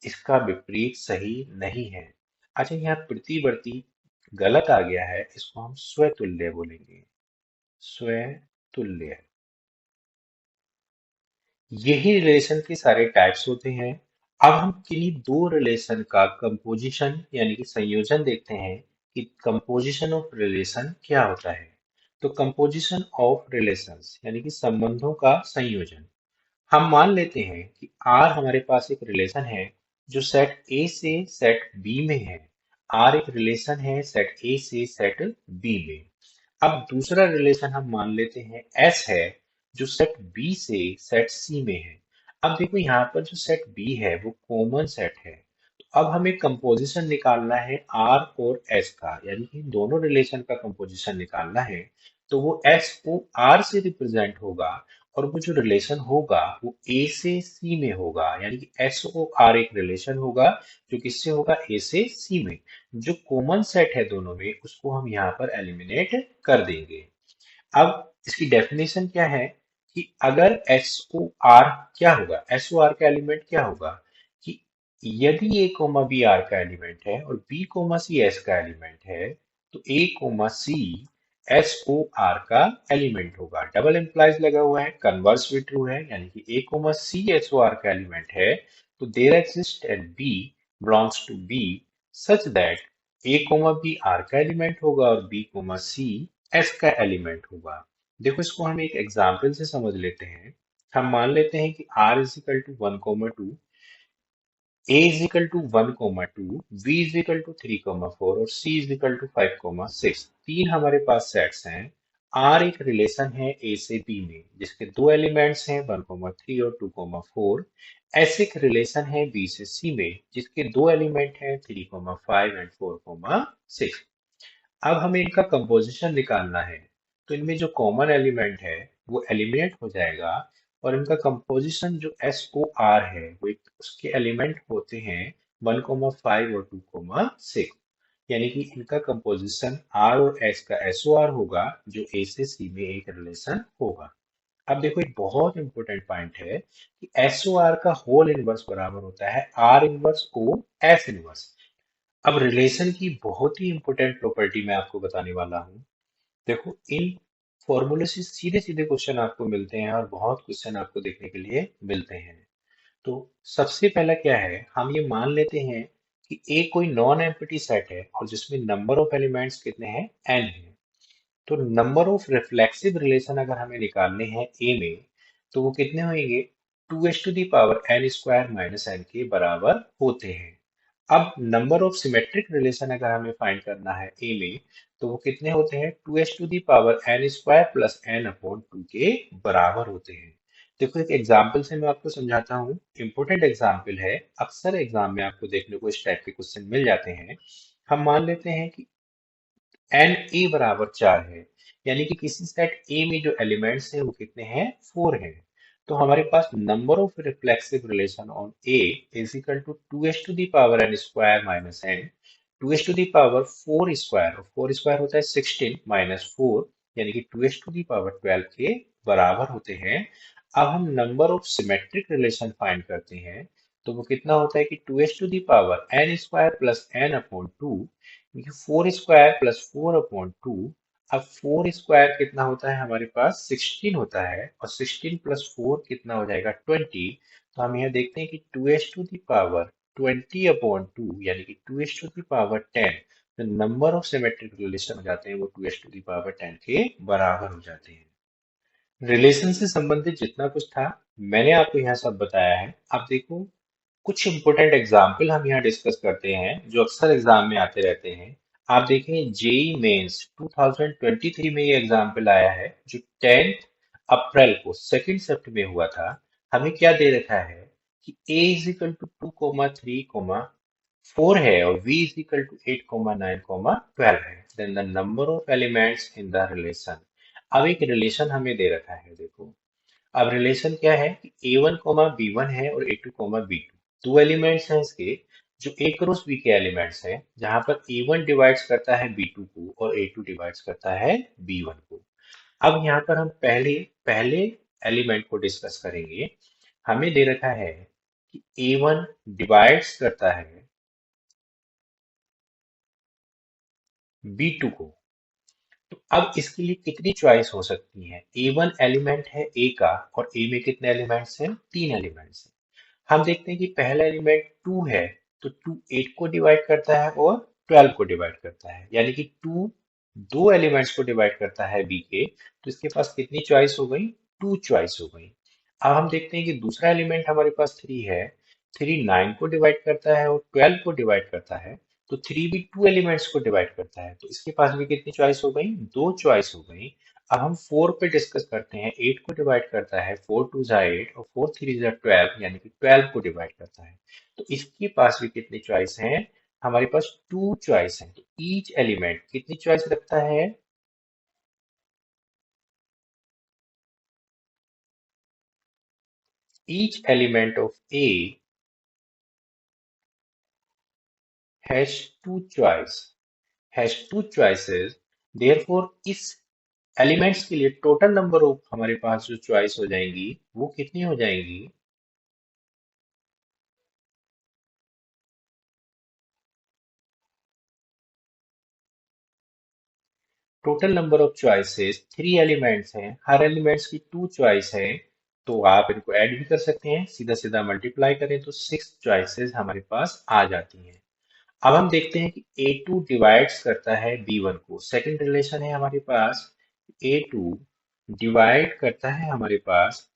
इसका विपरीत सही नहीं है। अच्छा, यहाँ प्रतिवर्ती गलत आ गया है, इसको हम स्वतुल्य बोलेंगे, स्वतुल्य। यही रिलेशन के सारे टाइप्स होते हैं। अब हम किन्हीं दो रिलेशन का कंपोजिशन यानी कि संयोजन देखते हैं कि कंपोजिशन ऑफ रिलेशन क्या होता है। तो कंपोजिशन ऑफ रिलेशंस यानी कि संबंधों का संयोजन। हम मान लेते हैं कि R हमारे पास एक रिलेशन है जो सेट A से सेट B में है। R एक रिलेशन है सेट A से सेट B में। अब दूसरा रिलेशन हम मान लेते हैं S है, जो सेट B से सेट C में है। अब देखो यहाँ पर जो सेट B है वो कॉमन सेट है, तो अब हमें कंपोजिशन निकालना है R और S का, यानी कि दोनों रिलेशन का कंपोजिशन निकालना है। तो वो S को R से रिप्रेजेंट होगा, और वो जो रिलेशन होगा वो A से C में होगा, यानी कि SOR एक रिलेशन होगा जो किससे होगा, A से C में। जो कॉमन सेट है दोनों में उसको हम यहाँ पर एलिमिनेट कर देंगे। अब इसकी डेफिनेशन क्या है कि अगर SOR क्या होगा, SOR का एलिमेंट क्या होगा कि यदि A कोमा B R का एलिमेंट है और B कोमा C S का एलिमेंट है, तो A कोमा C SOR का एलिमेंट होगा। डबल इंप्लाइज लगा हुआ है, कन्वर्स भी ट्रू है, यानी कि A कोमा C SOR का एलिमेंट है, तो there exist and B belongs to B such that A comma B R का एलिमेंट होगा और B कोमा C S का एलिमेंट होगा। देखो, इसको हम एक एग्जाम्पल से समझ लेते हैं। हम मान लेते हैं कि R is equal to 1,2, A is equal to 1,2, B is equal to 3,4 और C इज इक्वल टू 5,6। तीन हमारे पास सेट्स हैं। R एक रिलेशन है A से B में जिसके दो एलिमेंट्स हैं 1,3 और 2,4। S एक रिलेशन है B से C में जिसके दो एलिमेंट हैं 3,5 एंड 4,6। अब हमें इनका कंपोजिशन निकालना है, तो इनमें जो कॉमन एलिमेंट है वो एलिमिनेट हो जाएगा, और इनका कंपोजिशन जो SOR है वो उसके एलिमेंट होते हैं 1,5 और 2,6। यानी कि इनका कंपोजिशन R और S का SOR होगा जो A से C में एक रिलेशन होगा। अब देखो, एक बहुत इंपॉर्टेंट पॉइंट है कि SOR का होल इनवर्स बराबर होता है R inverse O S inverse. अब रिलेशन की बहुत ही इंपॉर्टेंट प्रॉपर्टी मैं आपको बताने वाला हूँ। देखो, इन फॉर्मूले से सीधे सीधे क्वेश्चन आपको मिलते हैं और बहुत क्वेश्चन आपको देखने के लिए मिलते हैं। तो सबसे पहला क्या है, हम ये मान लेते हैं कि ए कोई नॉन एम्प्टी सेट है और जिसमें नंबर ऑफ एलिमेंट्स कितने हैं, n है। तो नंबर ऑफ रिफ्लेक्सिव रिलेशन अगर हमें निकालने हैं ए में, तो वो कितने होंगे, 2n² - n के बराबर होते हैं। अब नंबर ऑफ सिमेट्रिक रिलेशन अगर हमें फाइंड करना है ए में, तो वो कितने होते हैं, 2n² प्लस n अपॉन 2 के बराबर होते हैं। देखो, एक एग्जाम्पल से मैं आपको समझाता हूँ, इंपॉर्टेंट एग्जाम्पल है, अक्सर एग्जाम में आपको देखने को इस टाइप के क्वेश्चन मिल जाते हैं। हम मान लेते हैं कि एन ए बराबर 4 है, यानी कि किसी सेट ए में जो एलिमेंट्स हैं वो कितने हैं, 4 हैं। तो हमारे पास number of reflexive relation on A is equal to 2 to the power n² minus n 2 to the power 4 square, और 4 स्क्वायर होता है 16 माइनस 4, यानी कि 2 to the power 12 के बराबर होते हैं। अब हम number of symmetric relation find करते हैं, तो वो कितना होता है कि 2 to the power n² plus n upon 2, 4 square plus 4 upon 2। अब 4 स्क्वायर कितना होता है हमारे पास 16 होता है, और 16 प्लस 4 कितना हो जाएगा 20। तो हम यहाँ देखते हैं कि 2 to the power 20 अपॉन 2, यानी कि 2 to the power 10। जो नंबर ऑफ सिमेट्रिक रिलेशन हो जाते हैं वो 2 to the power 10 के बराबर हो जाते हैं। रिलेशन से संबंधित जितना कुछ था मैंने आपको यहाँ सब बताया है। अब देखो, कुछ इंपॉर्टेंट एग्जाम्पल हम यहाँ डिस्कस करते हैं जो अक्सर एग्जाम में आते रहते हैं। आप देखें जेई मेंस 2023 में ये एग्जाम्पल आया है जो 10 अप्रैल को सेकंड शिफ्ट में हुआ था। हमें क्या दे रखा है कि a इज इक्वल टू 2,3,4 है और v इज इक्वल टू 8,9,12 है। Then the number of elements in the relation. अब एक रिलेशन हमें दे रखा है, देखो। अब रिलेशन क्या है कि a1 b1 है और a2 b2, दो एलिमेंट्स हैं इसके जो a क्रॉस b के एलिमेंट्स हैं, जहां पर a1 डिवाइड्स करता है b2 को और a2 डिवाइड्स करता है b1 को। अब यहाँ पर हम पहले पहले एलिमेंट को डिस्कस करेंगे। हमें दे रखा है कि a1 डिवाइड्स करता है b2 को। तो अब इसके लिए कितनी चॉइस हो सकती है? A1 एलिमेंट है A का, और A में कितने एलिमेंट्स हैं? 3 एलिमेंट्स हैं। हम देखते हैं कि पहला एलिमेंट 2 है, तो 2 8 को डिवाइड करता है और 12 को डिवाइड करता है, यानी कि 2 दो एलिमेंट्स को डिवाइड करता है बी के। तो इसके पास कितनी चॉइस हो गई? 2 चॉइस हो गई। अब हम देखते हैं कि दूसरा एलिमेंट हमारे पास 3 है। 3 9 को डिवाइड करता है और 12 को डिवाइड करता है, तो 3 भी 2 एलिमेंट्स को डिवाइड करता है, तो इसके पास भी कितनी चॉइस हो गई? 2 चॉइस हो गई। अब हम 4 पे डिस्कस करते हैं। 8 को डिवाइड करता है, 4 2 जा 8 और 4 3 जा 12, यानी कि 12 को डिवाइड करता है। तो इसके पास भी कितनी चॉइस है? हमारे पास 2 चॉइस है। तो ईच एलिमेंट कितनी चॉइस रखता है? Each element of a has two choice, has two choices. Therefore इस एलिमेंट्स के लिए टोटल नंबर ऑफ हमारे पास जो चॉइस हो जाएंगी वो कितनी हो जाएंगी? Total number of choices 3 elements हैं, हर एलिमेंट्स की 2 चॉइस है। तो आप इनको ऐड भी कर सकते हैं, सीधा सीधा मल्टीप्लाई करें तो 6 चॉइसेस हमारे पास आ जाती हैं। अब हम देखते हैं कि A2 डिवाइड्स करता है B1 को। सेकंड रिलेशन है हमारे पास, A2 डिवाइड करता है हमारे पास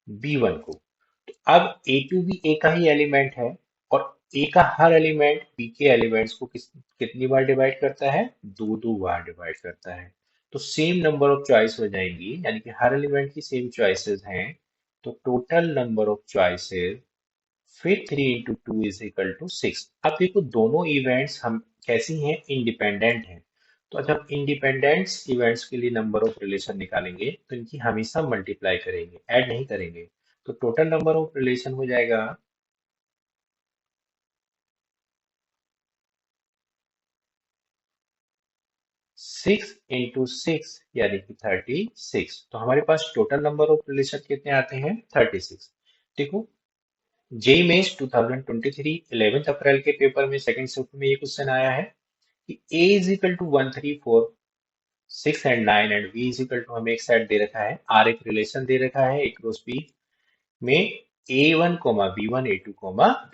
B1 को। तो अब A2 भी A का ही एलिमेंट है, और A का हर एलिमेंट B के एलिमेंट्स को कितनी बार डिवाइड करता है? दो दो बार डिवाइड करता है। तो सेम नंबर ऑफ चॉइस हो जाएंगी, यानी कि हर एलिमेंट की सेम चॉइसेस हैं। तो टोटल नंबर ऑफ चॉइसेस फिर 3 into 2 = 6। अब देखो दोनों इवेंट्स हम कैसी हैं? इंडिपेंडेंट हैं। तो जब इंडिपेंडेंट इवेंट्स के लिए नंबर ऑफ रिलेशन निकालेंगे तो इनकी हमेशा मल्टीप्लाई करेंगे, ऐड नहीं करेंगे। तो टोटल नंबर ऑफ रिलेशन हो जाएगा 6 into 6, यानी कि 36। तो हमारे पास टोटल नंबर ऑफ रिलेशन कितने आते हैं? 36। देखो, जेई मेंस 2023 11 अप्रैल के पेपर में सेकंड शिफ्ट में ये क्वेश्चन आया है कि a is equal to 1 3 4 6 and 9 and v is equal to, हमें एक सेट दे रखा है, r एक रिलेशन दे रखा है एक क्रॉस b में a1 b1 a2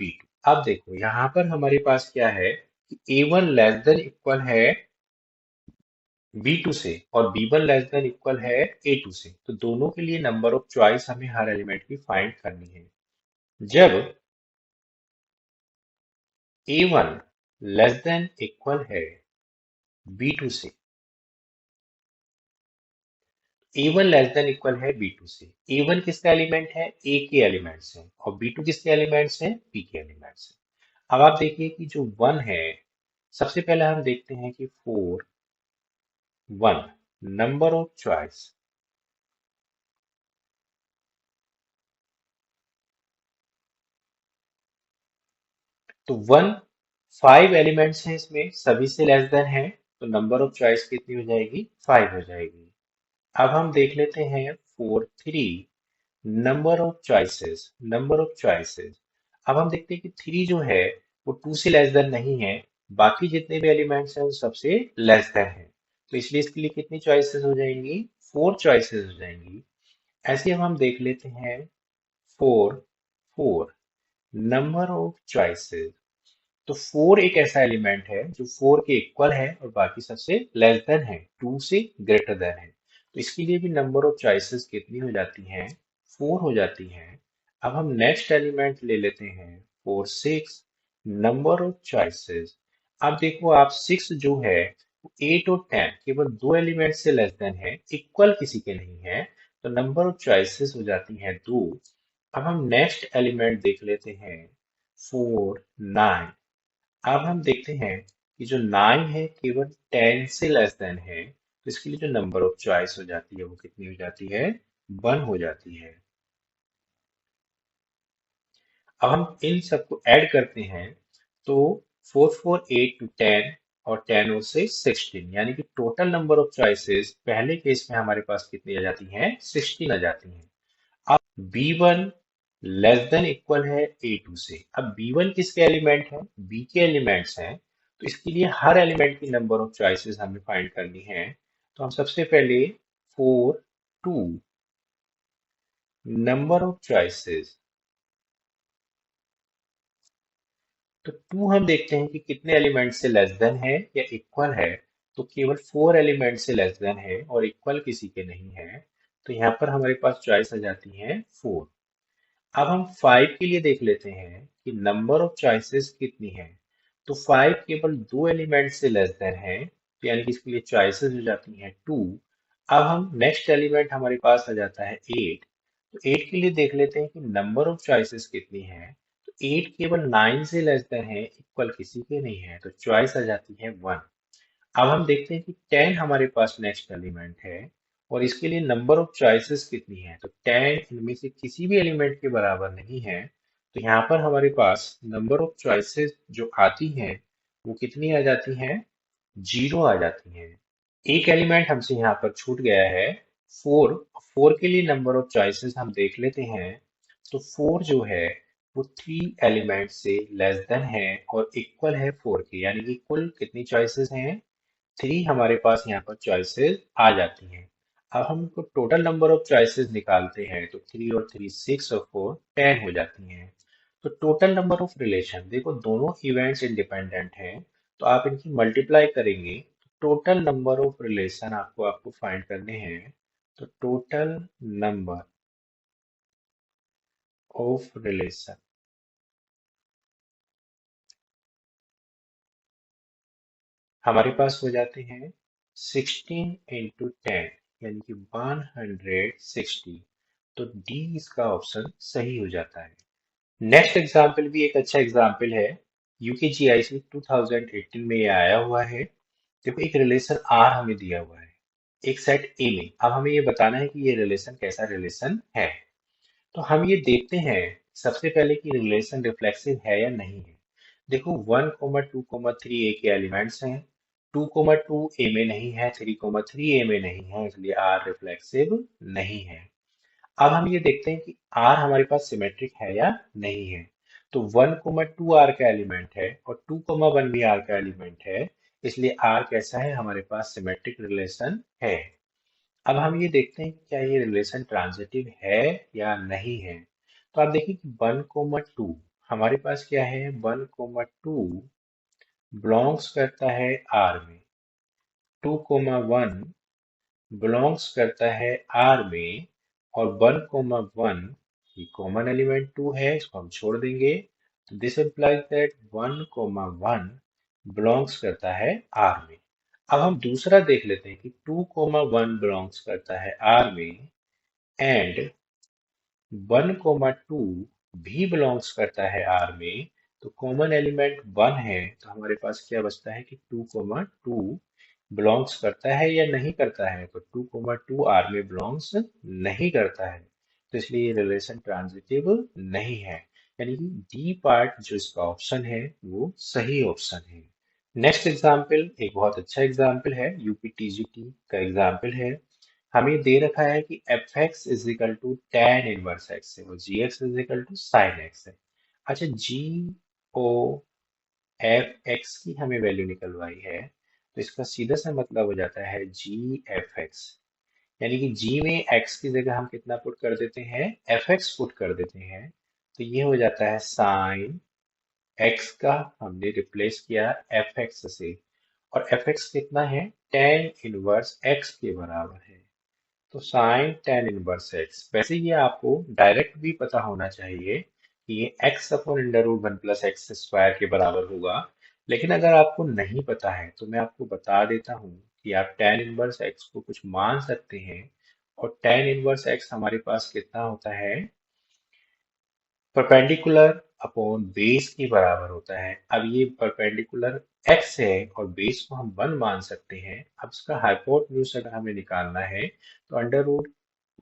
b2। अब देखो यहाँ पर हमारे पास क्या है कि a1 लेस देन इक्वल है b2 से और b1 लेस देन इक्वल है a2 से। तो दोनों के लिए नंबर ऑफ चॉइस हमें हर एलिमेंट की फाइंड करनी है। जब a1 लेस देन इक्वल है b2 से, A1 लेस देन इक्वल है B2 से। A1 किसका एलिमेंट है? A के एलिमेंट्स हैं, और B2 किसके एलिमेंट्स हैं? B के एलिमेंट्स हैं। अब आप देखिए कि जो 1 है, सबसे पहले हम देखते हैं कि 4 1 नंबर ऑफ चॉइस। तो 5 एलिमेंट्स हैं इसमें, सभी से लेस देन है, तो नंबर ऑफ चॉइस कितनी हो जाएगी? 5 हो जाएगी। अब हम देख लेते हैं 3 नंबर ऑफ चॉइसेस। अब हम देखते हैं कि 3 जो है वो 2 से लेस देन नहीं है, बाकी जितने भी एलिमेंट्स हैं वो सबसे लेस देन है, तो इसलिए इसके लिए कितनी चॉइसेस हो जाएंगी? 4 चॉइसेस हो जाएंगी। ऐसे हम देख लेते हैं 4 नंबर ऑफ चॉइसेस। तो 4 एक ऐसा एलिमेंट है जो 4 के इक्वल है और बाकी सबसे लेस देन है, 2 से ग्रेटर देन है, तो इसके लिए भी नंबर ऑफ चॉइसेस कितनी हो जाती हैं? 4 हो जाती हैं। अब हम नेक्स्ट एलिमेंट ले लेते हैं 6 नंबर ऑफ चॉइसेस। अब देखो आप 6 जो है 8 और 10 केवल दो एलिमेंट से लेस देन है, इक्वल किसी के नहीं है, तो नंबर ऑफ चॉइसेस हो जाती हैं 2। अब हम नेक्स्ट एलिमेंट देख लेते हैं 9। अब हम देखते हैं कि जो 9 है केवल 10 से लेस देन है, तो इसके लिए जो नंबर ऑफ चॉइस हो जाती है वो कितनी हो जाती है? 1 हो जाती है। अब हम इन सबको ऐड करते हैं, तो 4 10 और 10 और से 16, यानी कि टोटल नंबर ऑफ चॉइसेस पहले केस में हमारे पास कितनी आ जाती हैं? 16 आ जाती हैं। अब B1 लेस देन इक्वल है A2 से। अब B1 किसके एलिमेंट है? B के एलिमेंट्स हैं, तो इसके लिए हर एलिमेंट की नंबर ऑफ चॉइसेस हमें फाइंड करनी है। तो हम सबसे पहले 2 नंबर ऑफ चॉइसेस। तो 2 हम देखते हैं कि कितने एलिमेंट से लेस देन है या इक्वल है, तो केवल 4 एलिमेंट से लेस देन है और इक्वल किसी के नहीं है, तो यहाँ पर हमारे पास चॉइस आ जाती है 4। अब हम 5 के लिए देख लेते हैं कि नंबर ऑफ चॉइसेस कितनी है, तो 5 केवल दो एलिमेंट से लेस देन है, तो यानी कि इसके लिए चॉइसेस हो जाती हैं 2। अब हम नेक्स्ट एलिमेंट हमारे पास आ जाता है 8, तो 8 के लिए देख लेते हैं कि नंबर ऑफ चॉइसेस कितनी है, तो 8 केवल 9 से लेस देन है, इक्वल किसी के नहीं है, तो चॉइस आ जाती है 1। अब हम देखते हैं कि 10 हमारे पास नेक्स्ट एलिमेंट है और इसके लिए नंबर ऑफ चॉइसेस कितनी है, तो 10 इनमें से किसी भी एलिमेंट के बराबर नहीं है, तो यहाँ पर हमारे पास नंबर ऑफ चॉइसेस जो आती हैं वो कितनी आ जाती हैं? 0 आ जाती हैं। एक एलिमेंट हमसे यहाँ पर छूट गया है 4। 4 के लिए नंबर ऑफ चॉइसेस हम देख लेते हैं, तो 4 जो है वो 3 एलिमेंट से लेस देन है और इक्वल है 4 के, यानी कि कुल कितनी चॉइसेस हैं? 3 हमारे पास यहाँ पर चॉइसेस आ जाती हैं। अब हम इनको टोटल नंबर ऑफ चॉइसेस निकालते हैं, तो 3 और 3 6 और 4 10 हो जाती हैं। तो टोटल नंबर ऑफ रिलेशन, देखो दोनों इवेंट्स इंडिपेंडेंट हैं, तो आप इनकी मल्टीप्लाई करेंगे, टोटल नंबर ऑफ रिलेशन आपको आपको फाइंड करने हैं। तो टोटल नंबर ऑफ रिलेशन हमारे पास हो जाते हैं 16 इंटू 10, यानी कि 160। तो डी इसका ऑप्शन सही हो जाता है। नेक्स्ट एग्जाम्पल भी एक अच्छा एग्जाम्पल है, यूकेजीआईसी 2018 में ये आया हुआ है। देखो एक रिलेशन आर हमें दिया हुआ है एक सेट ए में, अब हमें ये बताना है कि ये रिलेशन कैसा रिलेशन है। तो हम ये देखते हैं सबसे पहले कि रिलेशन रिफ्लेक्सिव है या नहीं है। देखो 1, 2, 3 ए के एलिमेंट्स हैं, 2, 2 ए में नहीं है, 3, 3 ए में नहीं है, इसलिए आर रिफ्लेक्सिव नहीं है। अब हम ये देखते हैं कि आर हमारे पास सिमेट्रिक है या नहीं है। तो 1, 2 आर का एलिमेंट है और 2, 1 भी आर का एलिमेंट है, इसलिए आर कैसा है? हमारे पास सिमेट्रिक रिलेशन है। अब हम ये देखते हैं कि क्या ये रिलेशन ट्रांजिटिव है या नहीं है। तो आप देखिए कि 1, 2 हमारे पास क्या है? 1, 2 बिलोंग्स करता है आर में, 2, 1 बिलोंग्स करता है आर में, और 1, 1 ये कॉमन एलिमेंट 2 है, इसको हम छोड़ देंगे, तो दिस इम्प्लाइज दैट 1, 1 बिलोंग्स करता है आर में। अब हम दूसरा देख लेते हैं कि 2, 1 बिलोंग्स करता है आर में एंड 1, 2 भी बिलोंग्स करता है आर में, तो कॉमन एलिमेंट 1 है, तो हमारे पास क्या बचता है कि 2, 2 बिलोंग्स करता है या नहीं करता है, तो 2, 2 आर में बिलोंग्स नहीं करता है, तो इसलिए ये रिलेशन ट्रांजिटिव नहीं है। यानी कि डी पार्ट जो इसका ऑप्शन है वो सही ऑप्शन है। नेक्स्ट एग्जाम्पल एक बहुत अच्छा एग्जाम्पल है, यूपीटीजीटी का एग्जाम्पल है। हमें दे रखा है कि f x is equal to tan inverse x है और g x is equal to sin x है। अच्छा, जी ओ एफ एक्स की हमें वैल्यू निकलवाई है, तो इसका सीधा सा मतलब हो जाता है जी एफ एक्स, यानी कि जी में एक्स की जगह हम कितना पुट कर देते हैं, एफ एक्स पुट कर देते हैं, तो ये हो जाता है साइन एक्स का हमने रिप्लेस किया एफ एक्स से, और एफ एक्स कितना है, टेन इनवर्स एक्स के बराबर है, तो साइन टेन इनवर्स एक्स। वैसे ये आपको डायरेक्ट भी पता होना चाहिए कि ये x upon under root one plus x square के बराबर होगा, लेकिन अगर आपको नहीं पता है तो मैं आपको बता देता हूँ कि आप टेन इनवर्स एक्स को कुछ मान सकते हैं, और टेन इनवर्स एक्स हमारे पास कितना होता है, परपेंडिकुलर अपॉन बेस के बराबर होता है। अब ये परपेंडिकुलर एक्स है और बेस को हम वन मान सकते हैं। अब इसका हाइपोटेन्यूज अगर हमें निकालना है तो अंडर रूट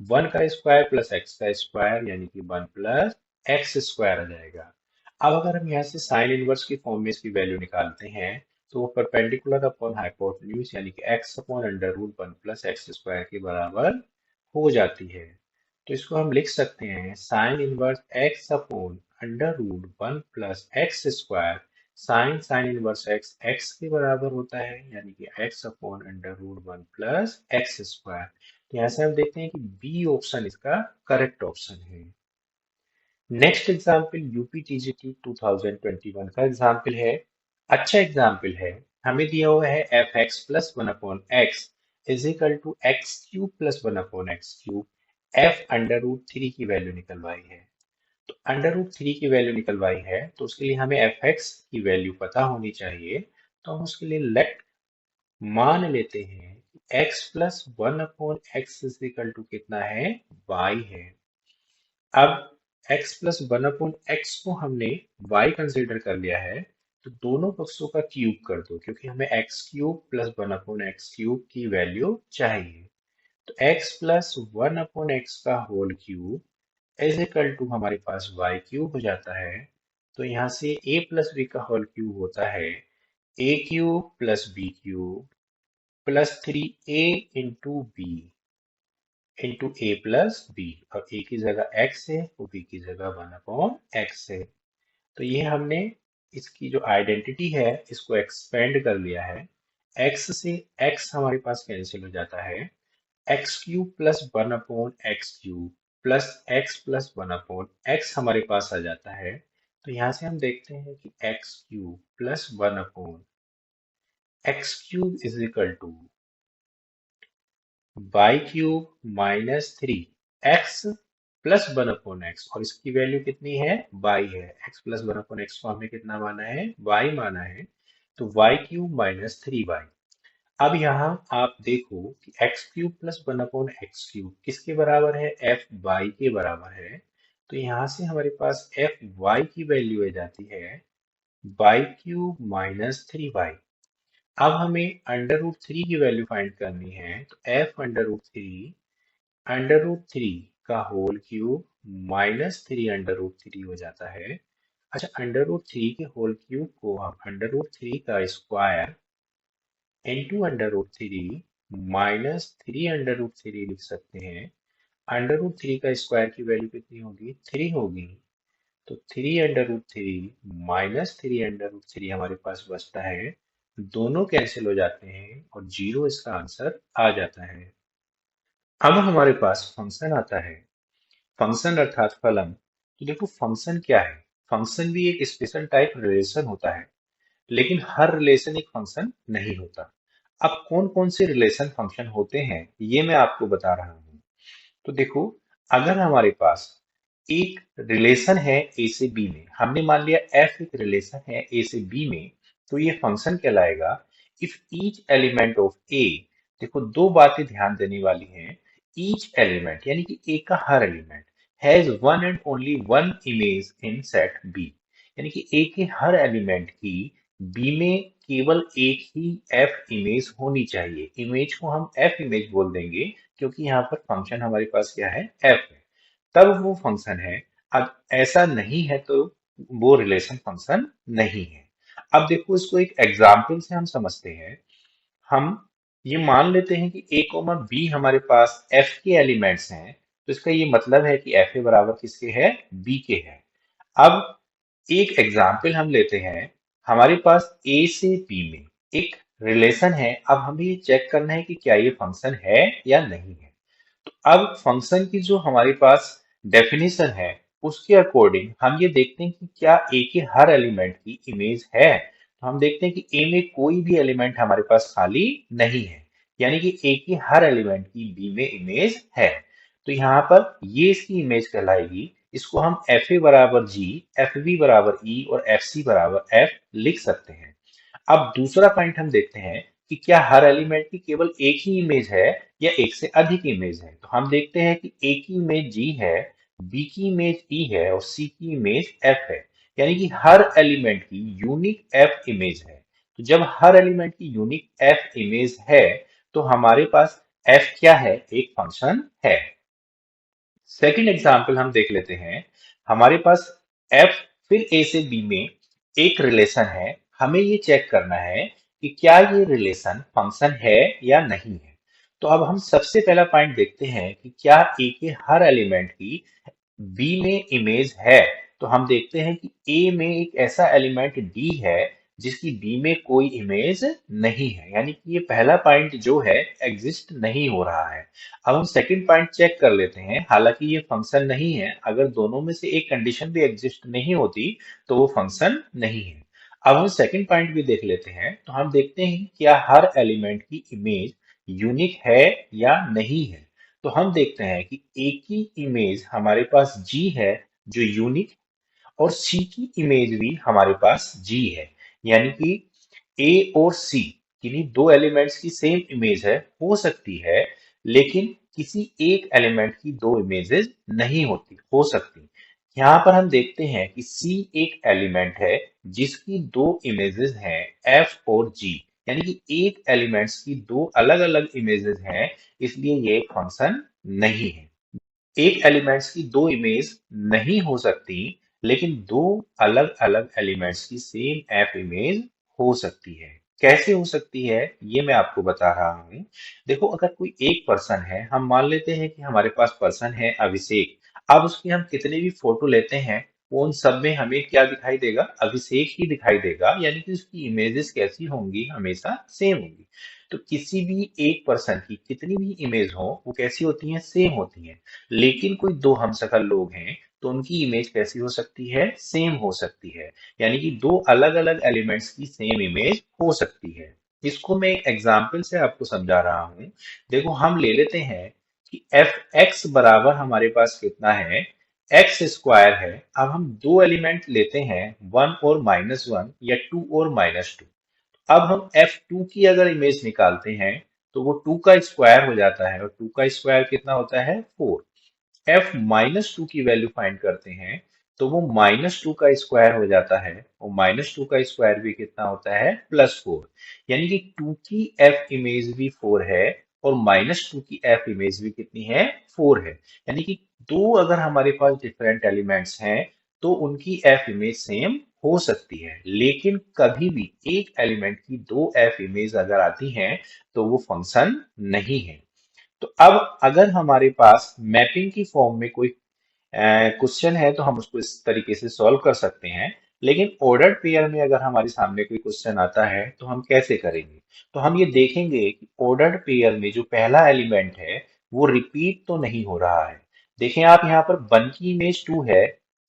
वन का स्क्वायर प्लस एक्स का स्क्वायर यानी कि वन प्लस एक्स स्क्वायर आ जाएगा। अब अगर हम यहाँ से साइन इनवर्स की फॉर्म में इसकी वैल्यू निकालते हैं तो वो परपेंडिकुलर अपॉन हाइपोटेन्यूज यानी कि x upon under root one plus x square के बराबर हो जाती है। तो इसको हम लिख सकते हैं sine inverse x upon under root one plus x square, sine sine inverse x x के बराबर होता है यानी कि x upon under root one plus x square. तो यहाँ से हम देखते हैं कि बी ऑप्शन इसका करेक्ट ऑप्शन है। नेक्स्ट एग्जाम्पल यूपीटीजीटी 2021 का एग्जाम्पल है। अच्छा एग्जाम्पल है। हमें दिया हुआ है f x plus one upon x is equal to x cube plus one upon x cube, f under root three की वैल्यू निकलवाई है। तो अंडर रूट थ्री की वैल्यू निकलवाई है तो उसके लिए हमें एफ एक्स की वैल्यू पता होनी चाहिए, तो हम उसके लिए लेट मान लेते हैं कि x plus one upon x is equal to कितना है, वाई है। अब x plus one upon x को हमने y कंसिडर कर लिया है, तो दोनों पक्षों का क्यूब कर दो क्योंकि हमें x cube plus one upon x cube की वैल्यू चाहिए। तो x plus one upon x का whole cube is equal to हमारे पास y क्यूब हो जाता है। तो यहाँ से a प्लस बी का होल क्यूब होता है a cube plus b cube plus three a into b into a plus b, और ए की जगह एक्स है और बी की जगह वन अपॉन एक्स है। तो ये हमने इसकी जो आइडेंटिटी है इसको एक्सपेंड कर लिया है। एक्स से एक्स हमारे पास कैंसिल हो जाता है, x cube plus one upon x cube plus one upon x हमारे पास आ जाता है। तो यहाँ से हम देखते हैं कि x cube plus one upon x cube is equal to y cube minus three x plus one upon x, और इसकी वैल्यू कितनी है, वाई है। X plus one upon x को हमने कितना माना है, वाई माना है, तो y cube minus three y. अब यहाँ आप देखो कि x cube plus one upon x cube किसके बराबर है, एफ वाई के बराबर है। तो यहाँ से हमारे पास एफ वाई की वैल्यू आ जाती है y cube minus three y. अब हमें अंडर रूट थ्री की वैल्यू फाइंड करनी है, तो एफ अंडर रूट थ्री का whole cube minus three under root three हो जाता है। अच्छा, अंडर रूट थ्री के होल क्यूब को हम अंडर रूट थ्री का square into under root three minus three under root three लिख सकते हैं। अंडर रूट थ्री का स्क्वायर की वैल्यू कितनी होगी, थ्री होगी, तो three under root three minus three under root three हमारे पास बचता है। दोनों कैंसिल हो जाते हैं और जीरो इसका आंसर आ जाता है। अब हमारे पास फंक्शन आता है, फंक्शन अर्थात फलन। तो देखो फंक्शन क्या है, फंक्शन भी एक स्पेशल टाइप रिलेशन होता है, लेकिन हर रिलेशन एक फंक्शन नहीं होता। अब कौन कौन से रिलेशन फंक्शन होते हैं ये मैं आपको बता रहा हूँ। तो देखो, अगर हमारे पास एक रिलेशन है ए से बी में, हमने मान लिया एफ एक रिलेशन है ए से बी में, तो ये फंक्शन कहलाएगा इफ ईच एलिमेंट ऑफ ए। देखो दो बातें ध्यान देने वाली हैं, ईच एलिमेंट यानी कि ए का हर element has one and only one image in set B, यानी कि ए के हर एलिमेंट की बी में केवल एक ही एफ इमेज होनी चाहिए। इमेज को हम एफ इमेज बोल देंगे क्योंकि यहाँ पर फंक्शन हमारे पास क्या है, एफ है, तब वो फंक्शन है। अब ऐसा नहीं है तो वो रिलेशन फंक्शन नहीं है। अब देखो इसको एक एग्जाम्पल से हम समझते हैं। हम ये मान लेते हैं कि a कोमा b हमारे पास f के एलिमेंट्स हैं, तो इसका ये मतलब है कि f बराबर किसके है, b के है। अब एक एग्जाम्पल हम लेते हैं। हमारे पास a से b में एक रिलेशन है। अब हमें ये चेक करना है कि क्या ये फंक्शन है या नहीं है। अब फंक्शन की जो हमारे पास डेफिनेशन है उसके अकॉर्डिंग हम ये देखते हैं कि क्या ए के हर एलिमेंट की इमेज है। तो हम देखते हैं कि ए में कोई भी एलिमेंट हमारे पास खाली नहीं है, यानी कि ए की हर एलिमेंट की बी में इमेज है। तो यहाँ पर ये इसकी इमेज कहलाएगी। इसको हम एफ ए बराबर जी, एफ बी बराबर ई और एफ सी बराबर एफ लिख सकते हैं। अब दूसरा पॉइंट हम देखते हैं कि क्या हर एलिमेंट की केवल एक ही इमेज है या एक से अधिक इमेज है। तो हम देखते हैं कि ए की इमेज जी है, बी की इमेज ई है और सी की इमेज एफ है, यानी कि हर एलिमेंट की यूनिक एफ इमेज है। तो जब हर एलिमेंट की यूनिक एफ इमेज है तो हमारे पास एफ क्या है, एक फंक्शन है। सेकंड एग्जाम्पल हम देख लेते हैं। हमारे पास एफ फिर ए से बी में एक रिलेशन है। हमें ये चेक करना है कि क्या ये रिलेशन फंक्शन है या नहीं है। तो अब हम सबसे पहला पॉइंट देखते हैं कि क्या ए के हर एलिमेंट की बी में इमेज है। तो हम देखते हैं कि ए में एक ऐसा एलिमेंट डी है जिसकी बी में कोई इमेज नहीं है, यानी कि ये पहला पॉइंट जो है एग्जिस्ट नहीं हो रहा है। अब हम सेकंड पॉइंट चेक कर लेते हैं। हालांकि ये फंक्शन नहीं है, अगर दोनों में से एक कंडीशन भी एग्जिस्ट नहीं होती तो वो फंक्शन नहीं है। अब हम सेकंड पॉइंट भी देख लेते हैं। तो हम देखते हैं कि क्या हर एलिमेंट की इमेज यूनिक है या नहीं है। तो हम देखते हैं कि ए की इमेज हमारे पास जी है जो यूनिक, और सी की इमेज भी हमारे पास जी है, यानी कि ए और सी किन्हीं दो एलिमेंट्स की सेम इमेज है, हो सकती है, लेकिन किसी एक एलिमेंट की दो इमेजेस नहीं होती, हो सकती। यहाँ पर हम देखते हैं कि सी एक एलिमेंट है जिसकी दो इमेजेस हैं, एफ और जी, यानी कि एक एलिमेंट्स की दो अलग अलग इमेजेस हैं, इसलिए ये एक फंक्शन नहीं है। एक एलिमेंट्स की दो इमेज नहीं हो सकती, लेकिन दो अलग अलग एलिमेंट्स की सेम एफ इमेज हो सकती है। कैसे हो सकती है ये मैं आपको बता रहा हूं। देखो, अगर कोई एक पर्सन है, हम मान लेते हैं कि हमारे पास पर्सन है अभिषेक। अब उसकी हम कितने भी फोटो लेते हैं, वो उन सब में हमें क्या दिखाई देगा, अभिषेक ही दिखाई देगा, यानी कि उसकी इमेजेस कैसी होंगी, हमेशा सेम होंगी। तो किसी भी एक पर्सन की कितनी भी इमेज हो वो कैसी होती हैं, सेम होती हैं। लेकिन कोई दो हमशक्ल लोग हैं तो उनकी इमेज कैसी हो सकती है, सेम हो सकती है, यानी कि दो अलग अलग एलिमेंट्स की सेम इमेज हो सकती है। इसको मैं एक एग्जाम्पल से आपको समझा रहा हूं। देखो, हम ले लेते हैं कि एफ एक्स बराबर हमारे पास कितना है, एक्स स्क्वायर है। अब हम दो एलिमेंट लेते हैं, वन और माइनस वन या टू और माइनस टू। अब हम F2 की अगर इमेज निकालते हैं तो वो 2 का स्क्वायर हो जाता है, और 2 का स्क्वायर कितना होता है, 4। एफ माइनस टू की वैल्यू फाइंड करते हैं तो वो माइनस टू का स्क्वायर हो जाता है, और माइनस टू का स्क्वायर भी कितना होता है, +4। यानी कि 2 की एफ इमेज भी 4 है और माइनस टू की एफ इमेज भी कितनी है, 4 है। यानी कि दो अगर हमारे पास डिफरेंट एलिमेंट्स हैं तो उनकी एफ इमेज सेम हो सकती है, लेकिन कभी भी एक एलिमेंट की दो एफ इमेज अगर आती हैं तो वो फंक्शन नहीं है। तो अब अगर हमारे पास मैपिंग की फॉर्म में कोई क्वेश्चन है तो हम उसको इस तरीके से सॉल्व कर सकते हैं। लेकिन ऑर्डर्ड पेयर में अगर हमारे सामने कोई क्वेश्चन आता है तो हम कैसे करेंगे। तो हम ये देखेंगे कि ऑर्डर्ड पेयर में जो पहला एलिमेंट है वो रिपीट तो नहीं हो रहा है। देखें आप, यहाँ पर वन की इमेज टू है,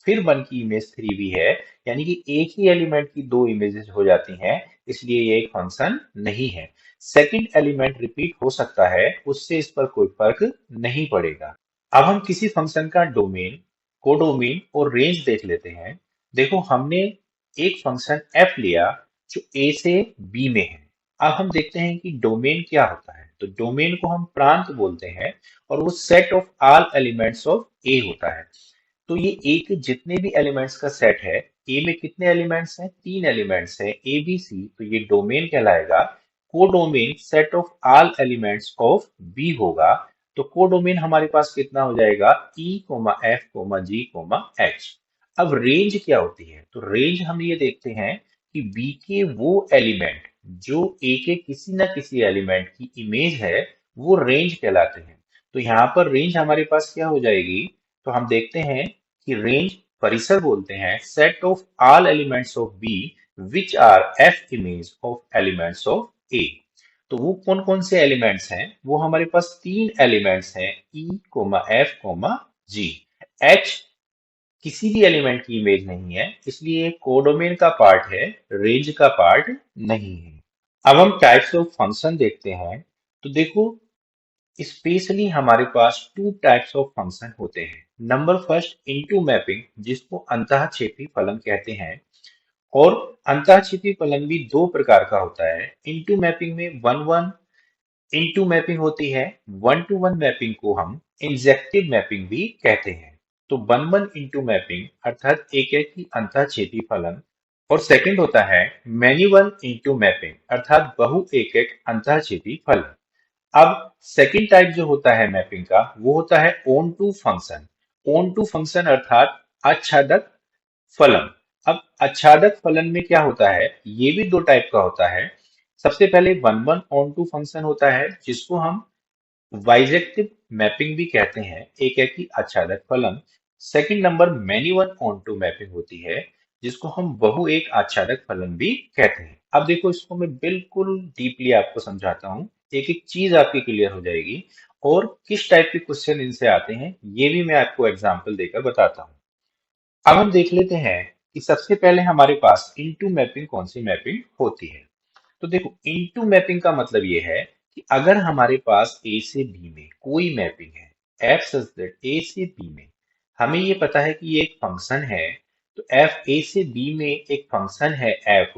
फिर वन की इमेज थ्री भी है, यानी कि एक ही एलिमेंट की दो इमेजेस हो जाती हैं, इसलिए ये एक फंक्शन नहीं है। सेकंड एलिमेंट रिपीट हो सकता है, उससे इस पर कोई फर्क नहीं पड़ेगा। अब हम किसी फंक्शन का डोमेन, कोडोमेन और रेंज देख लेते हैं। देखो, हमने एक फंक्शन f लिया जो a से b में है। अब हम देखते हैं कि डोमेन क्या होता है। तो डोमेन को हम प्रांत बोलते हैं, और वो set of all elements of a होता है। तो ये ए के जितने भी एलिमेंट्स का सेट है, ए में कितने एलिमेंट्स हैं? 3 एलिमेंट्स हैं, ए बी सी, तो ये डोमेन कहलाएगा। Codomain set of all elements of b होगा। तो कोडोमेन हमारे पास कितना हो जाएगा? E comma f comma g comma h. अब रेंज क्या होती है? तो रेंज हम ये देखते हैं कि बी के वो एलिमेंट जो ए के किसी ना किसी एलिमेंट की इमेज है, वो रेंज कहलाते हैं। तो यहाँ पर रेंज हमारे पास क्या हो जाएगी? तो हम देखते हैं कि रेंज परिसर बोलते हैं set of all elements of B which are f image of elements of A. तो वो कौन कौन से एलिमेंट्स हैं? वो हमारे पास 3 एलिमेंट्स हैं, ई कोमा एफ कोमा जी। एच किसी भी एलिमेंट की इमेज नहीं है, इसलिए कोडोमेन का पार्ट है, रेंज का पार्ट नहीं है। अब हम टाइप्स ऑफ फंक्शन देखते हैं। तो देखो, स्पेशली हमारे पास 2 टाइप्स ऑफ फंक्शन होते हैं। नंबर फर्स्ट, इनटू मैपिंग, जिसको अंतःक्षेपी फलन कहते हैं। और अंतःक्षेपी फलन भी 2 प्रकार का होता है। इनटू मैपिंग में वन वन इनटू मैपिंग होती है। वन टू वन मैपिंग को हम इंजेक्टिव मैपिंग भी कहते हैं। तो वन वन इंटू मैपिंग अर्थात एक एक की अंतःक्षेपी फलन। और सेकंड होता है मैनी वन इंटू मैपिंग अर्थात बहु एक एक अंतःक्षेपी फलन। अब सेकंड टाइप जो होता है मैपिंग का, वो होता है onto function. Onto function अर्थात आच्छादक फलन। अब आच्छादक फलन में क्या होता है? ये भी 2 टाइप का होता है। सबसे पहले one one onto function होता है, जिसको हम बाइजेक्टिव मैपिंग भी कहते हैं, एक है कि आच्छादक फलन। Second number many one onto mapping होती है, जिसको हम बहु एक आच्छादक फलन भी कहते हैं। अब देखो, इसको मैं बिल्कुल डीपली आपको समझाता हूँ, एक एक चीज आपकी क्लियर हो जाएगी। और किस टाइप के क्वेश्चन इनसे आते हैं, ये भी मैं आपको एग्जाम्पल देकर बताता हूँ। अब हम देख लेते हैं कि सबसे पहले हमारे पास इनटू मैपिंग कौन सी मैपिंग होती है। तो देखो, इनटू मैपिंग का मतलब ये है कि अगर हमारे पास ए से बी में कोई मैपिंग है, एफ सच दैट ए से बी में, हमें ये पता है कि ये एक फंक्शन है। तो एफ ए से बी में एक फंक्शन है एफ।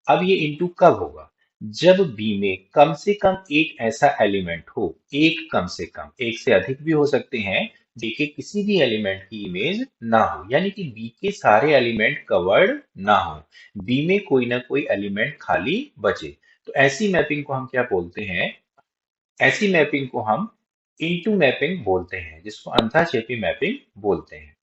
अब ये इनटू कब होगा? जब बी में कम से कम एक ऐसा एलिमेंट हो, एक कम से कम, एक से अधिक भी हो सकते हैं, बी के किसी भी एलिमेंट की इमेज ना हो, यानी कि बी के सारे एलिमेंट कवर्ड ना हो, बी में कोई ना कोई एलिमेंट खाली बचे। तो ऐसी मैपिंग को हम क्या बोलते हैं? ऐसी मैपिंग को हम इनटू मैपिंग बोलते हैं, जिसको अंतःक्षेपी मैपिंग बोलते हैं।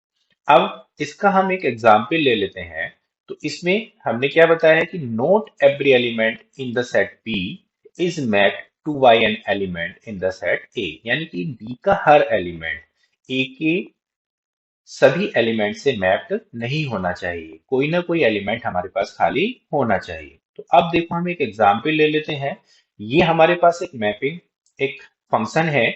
अब इसका हम एक एग्जाम्पल ले लेते हैं। तो इसमें हमने क्या बताया है कि not every element in the set b is mapped to by an element in the set a, यानी कि बी का हर एलिमेंट ए के सभी एलिमेंट से मैप्ड नहीं होना चाहिए, कोई ना कोई एलिमेंट हमारे पास खाली होना चाहिए। तो अब देखो, हम एक एग्जाम्पल ले लेते हैं। ये हमारे पास एक मैपिंग, एक फंक्शन है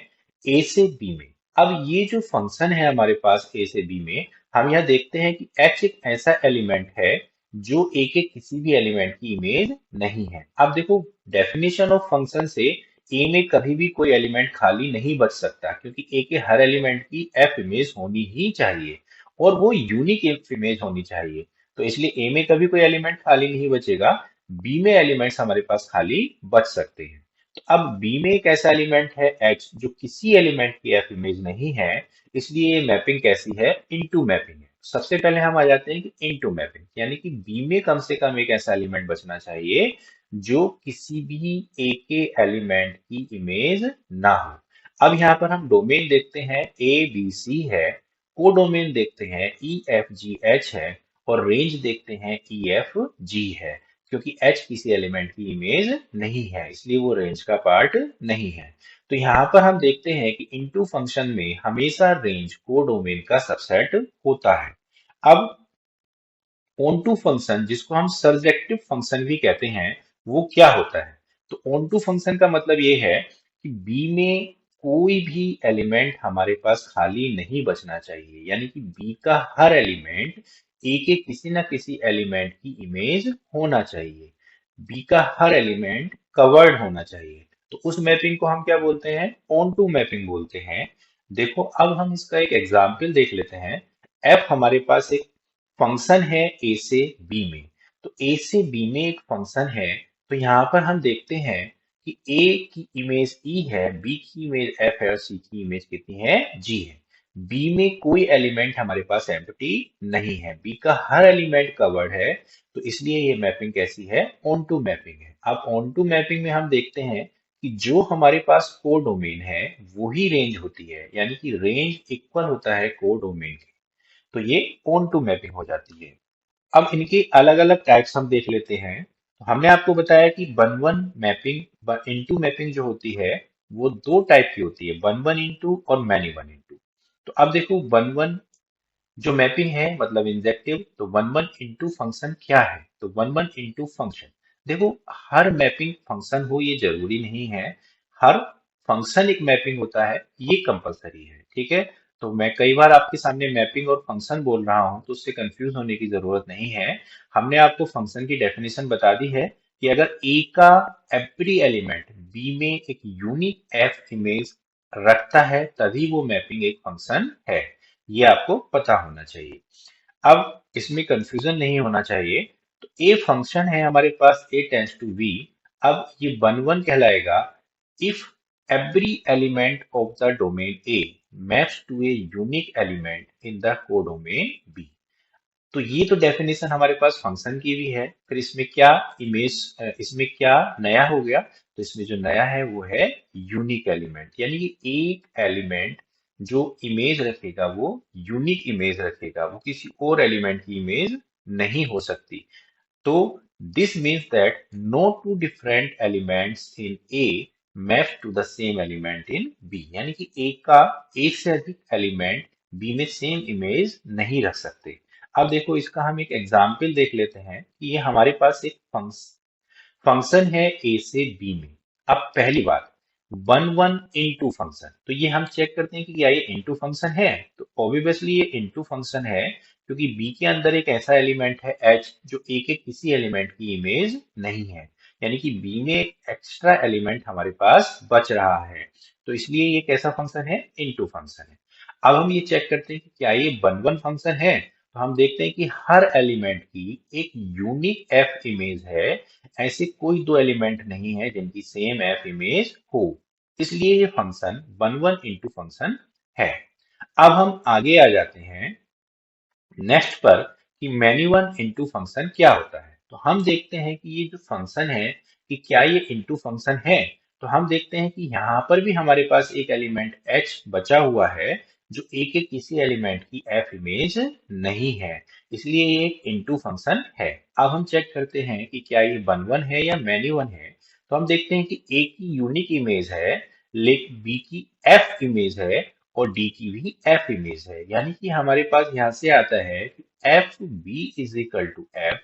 ए से बी में। अब ये जो फंक्शन है हमारे पास ए से बी में, हम यहाँ देखते हैं कि एच एक ऐसा एलिमेंट है जो ए के किसी भी एलिमेंट की इमेज नहीं है। अब देखो, डेफिनेशन ऑफ फंक्शन से ए में कभी भी कोई एलिमेंट खाली नहीं बच सकता, क्योंकि ए के हर एलिमेंट की एफ इमेज होनी ही चाहिए, और वो यूनिक एफ इमेज होनी चाहिए। तो इसलिए ए में कभी कोई एलिमेंट खाली नहीं बचेगा, बी में एलिमेंट्स हमारे पास खाली बच सकते हैं। तो अब बी में एक ऐसा एलिमेंट है एच जो किसी एलिमेंट की एफ इमेज नहीं है, इसलिए ये मैपिंग कैसी है? इनटू मैपिंग है। सबसे पहले हम आ जाते हैं कि इनटू मैपिंग, यानी कि बी में कम से कम एक ऐसा एलिमेंट बचना चाहिए जो किसी भी ए के एलिमेंट की इमेज ना हो। अब यहाँ पर हम डोमेन देखते हैं, ए बी सी है। कोडोमेन देखते हैं, ई एफ जी एच है। और रेंज देखते हैं, ई एफ जी है। क्योंकि एच किसी एलिमेंट की इमेज नहीं है, इसलिए वो रेंज का पार्ट नहीं है। तो यहाँ पर हम देखते हैं कि इनटू फंक्शन में हमेशा रेंज कोडोमेन का सबसेट होता है। अब ऑन टू फंक्शन, जिसको हम सर्जेक्टिव फंक्शन भी कहते हैं, वो क्या होता है? तो ऑन टू फंक्शन का मतलब ये है कि बी में कोई भी एलिमेंट हमारे पास खाली नहीं बचना चाहिए, यानी कि बी का हर एलिमेंट ए के किसी ना किसी एलिमेंट की इमेज होना चाहिए, बी का हर एलिमेंट कवर्ड होना चाहिए। तो उस मैपिंग को हम क्या बोलते हैं? ऑन टू मैपिंग बोलते हैं। देखो, अब हम इसका एक एग्जाम्पल देख लेते हैं। एफ हमारे पास एक फंक्शन है ए से बी में। तो ए से बी में एक फंक्शन है। तो यहाँ पर हम देखते हैं कि ए की इमेज ई है, बी की इमेज एफ है, और सी की इमेज कितनी है? जी है। बी में कोई एलिमेंट हमारे पास एम्प्टी नहीं है, बी का हर एलिमेंट कवर्ड है, तो इसलिए ये मैपिंग कैसी है, ऑन टू मैपिंग है। अब ऑन टू मैपिंग में हम देखते हैं कि जो हमारे पास कोडोमेन है वही रेंज होती है, यानी कि रेंज इक्वल होता है कोडोमेन के, तो ये ऑन टू मैपिंग हो जाती है। अब इनके अलग अलग टाइप्स हम देख लेते हैं। तो हमने आपको बताया कि one one mapping into mapping जो होती है वो दो टाइप की होती है, वन वन इनटू और मैनी वन इनटू। तो अब देखो वन वन जो मैपिंग है मतलब इंजेक्टिव, तो वन वन इंटू फंक्शन क्या है, तो वन वन इंटू फंक्शन। देखो हर मैपिंग फंक्शन हो ये जरूरी नहीं है, हर फंक्शन एक मैपिंग होता है ये कंपलसरी है, ठीक है। तो मैं कई बार आपके सामने मैपिंग और फंक्शन बोल रहा हूं तो उससे कंफ्यूज होने की जरूरत नहीं है। हमने आपको फंक्शन की डेफिनेशन बता दी है कि अगर ए का एवरी एलिमेंट बी में एक यूनिक एफ इमेज रखता है तभी वो मैपिंग एक फंक्शन है, ये आपको पता होना चाहिए। अब इसमें कंफ्यूजन नहीं होना चाहिए। तो ए फंक्शन है हमारे पास, ए टेंड्स टू बी। अब ये वन वन कहलाएगा if every element of the domain a maps to a unique element in the codomain b. तो ये तो डेफिनेशन हमारे पास फंक्शन की भी है। फिर इसमें क्या इसमें क्या नया हो गया, तो इसमें जो नया है वो है यूनिक एलिमेंट, यानी कि एक एलिमेंट जो इमेज रखेगा वो यूनिक इमेज रखेगा, वो किसी और एलिमेंट की इमेज नहीं हो सकती। तो this means that no two different elements in a map to the same element in b, यानी कि ए का एक से अधिक एलिमेंट बी में सेम इमेज नहीं रख सकते। अब देखो इसका हम एक एग्जाम्पल देख लेते हैं कि ये हमारे पास एक फंक्शन है ए से बी में। अब पहली बात, वन वन इनटू फंक्शन, तो ये हम चेक करते हैं कि क्या ये इनटू फंक्शन है, तो ऑब्वियसली ये इनटू फंक्शन है क्योंकि बी के अंदर एक ऐसा एलिमेंट है एच जो ए के किसी एलिमेंट की इमेज नहीं है, यानी कि बी में एक एक्स्ट्रा एलिमेंट हमारे पास बच रहा है, तो इसलिए ये कैसा फंक्शन है, इनटू फंक्शन है। अब हम ये चेक करते हैं कि क्या ये वन वन फंक्शन है, तो हम देखते हैं कि हर एलिमेंट की एक यूनिक एफ इमेज है, ऐसे कोई दो एलिमेंट नहीं है जिनकी सेम एफ इमेज हो, इसलिए ये function one one into function है। अब हम आगे आ जाते हैं नेक्स्ट पर कि मैनी वन इंटू फंक्शन क्या होता है। तो हम देखते हैं कि ये जो फंक्शन है कि क्या ये इंटू फंक्शन है, तो हम देखते हैं कि यहाँ पर भी हमारे पास एक एलिमेंट एच बचा हुआ है जो ए के किसी एलिमेंट की एफ इमेज नहीं है, इसलिए ये एक इंटू फंक्शन है। अब हम चेक करते हैं कि क्या ये वन वन है या मैनी वन है। तो हम देखते हैं कि ए की यूनिक इमेज है, लेकिन बी की एफ इमेज है और डी की भी एफ इमेज है, यानी कि हमारे पास यहां से आता है कि f b is equal to f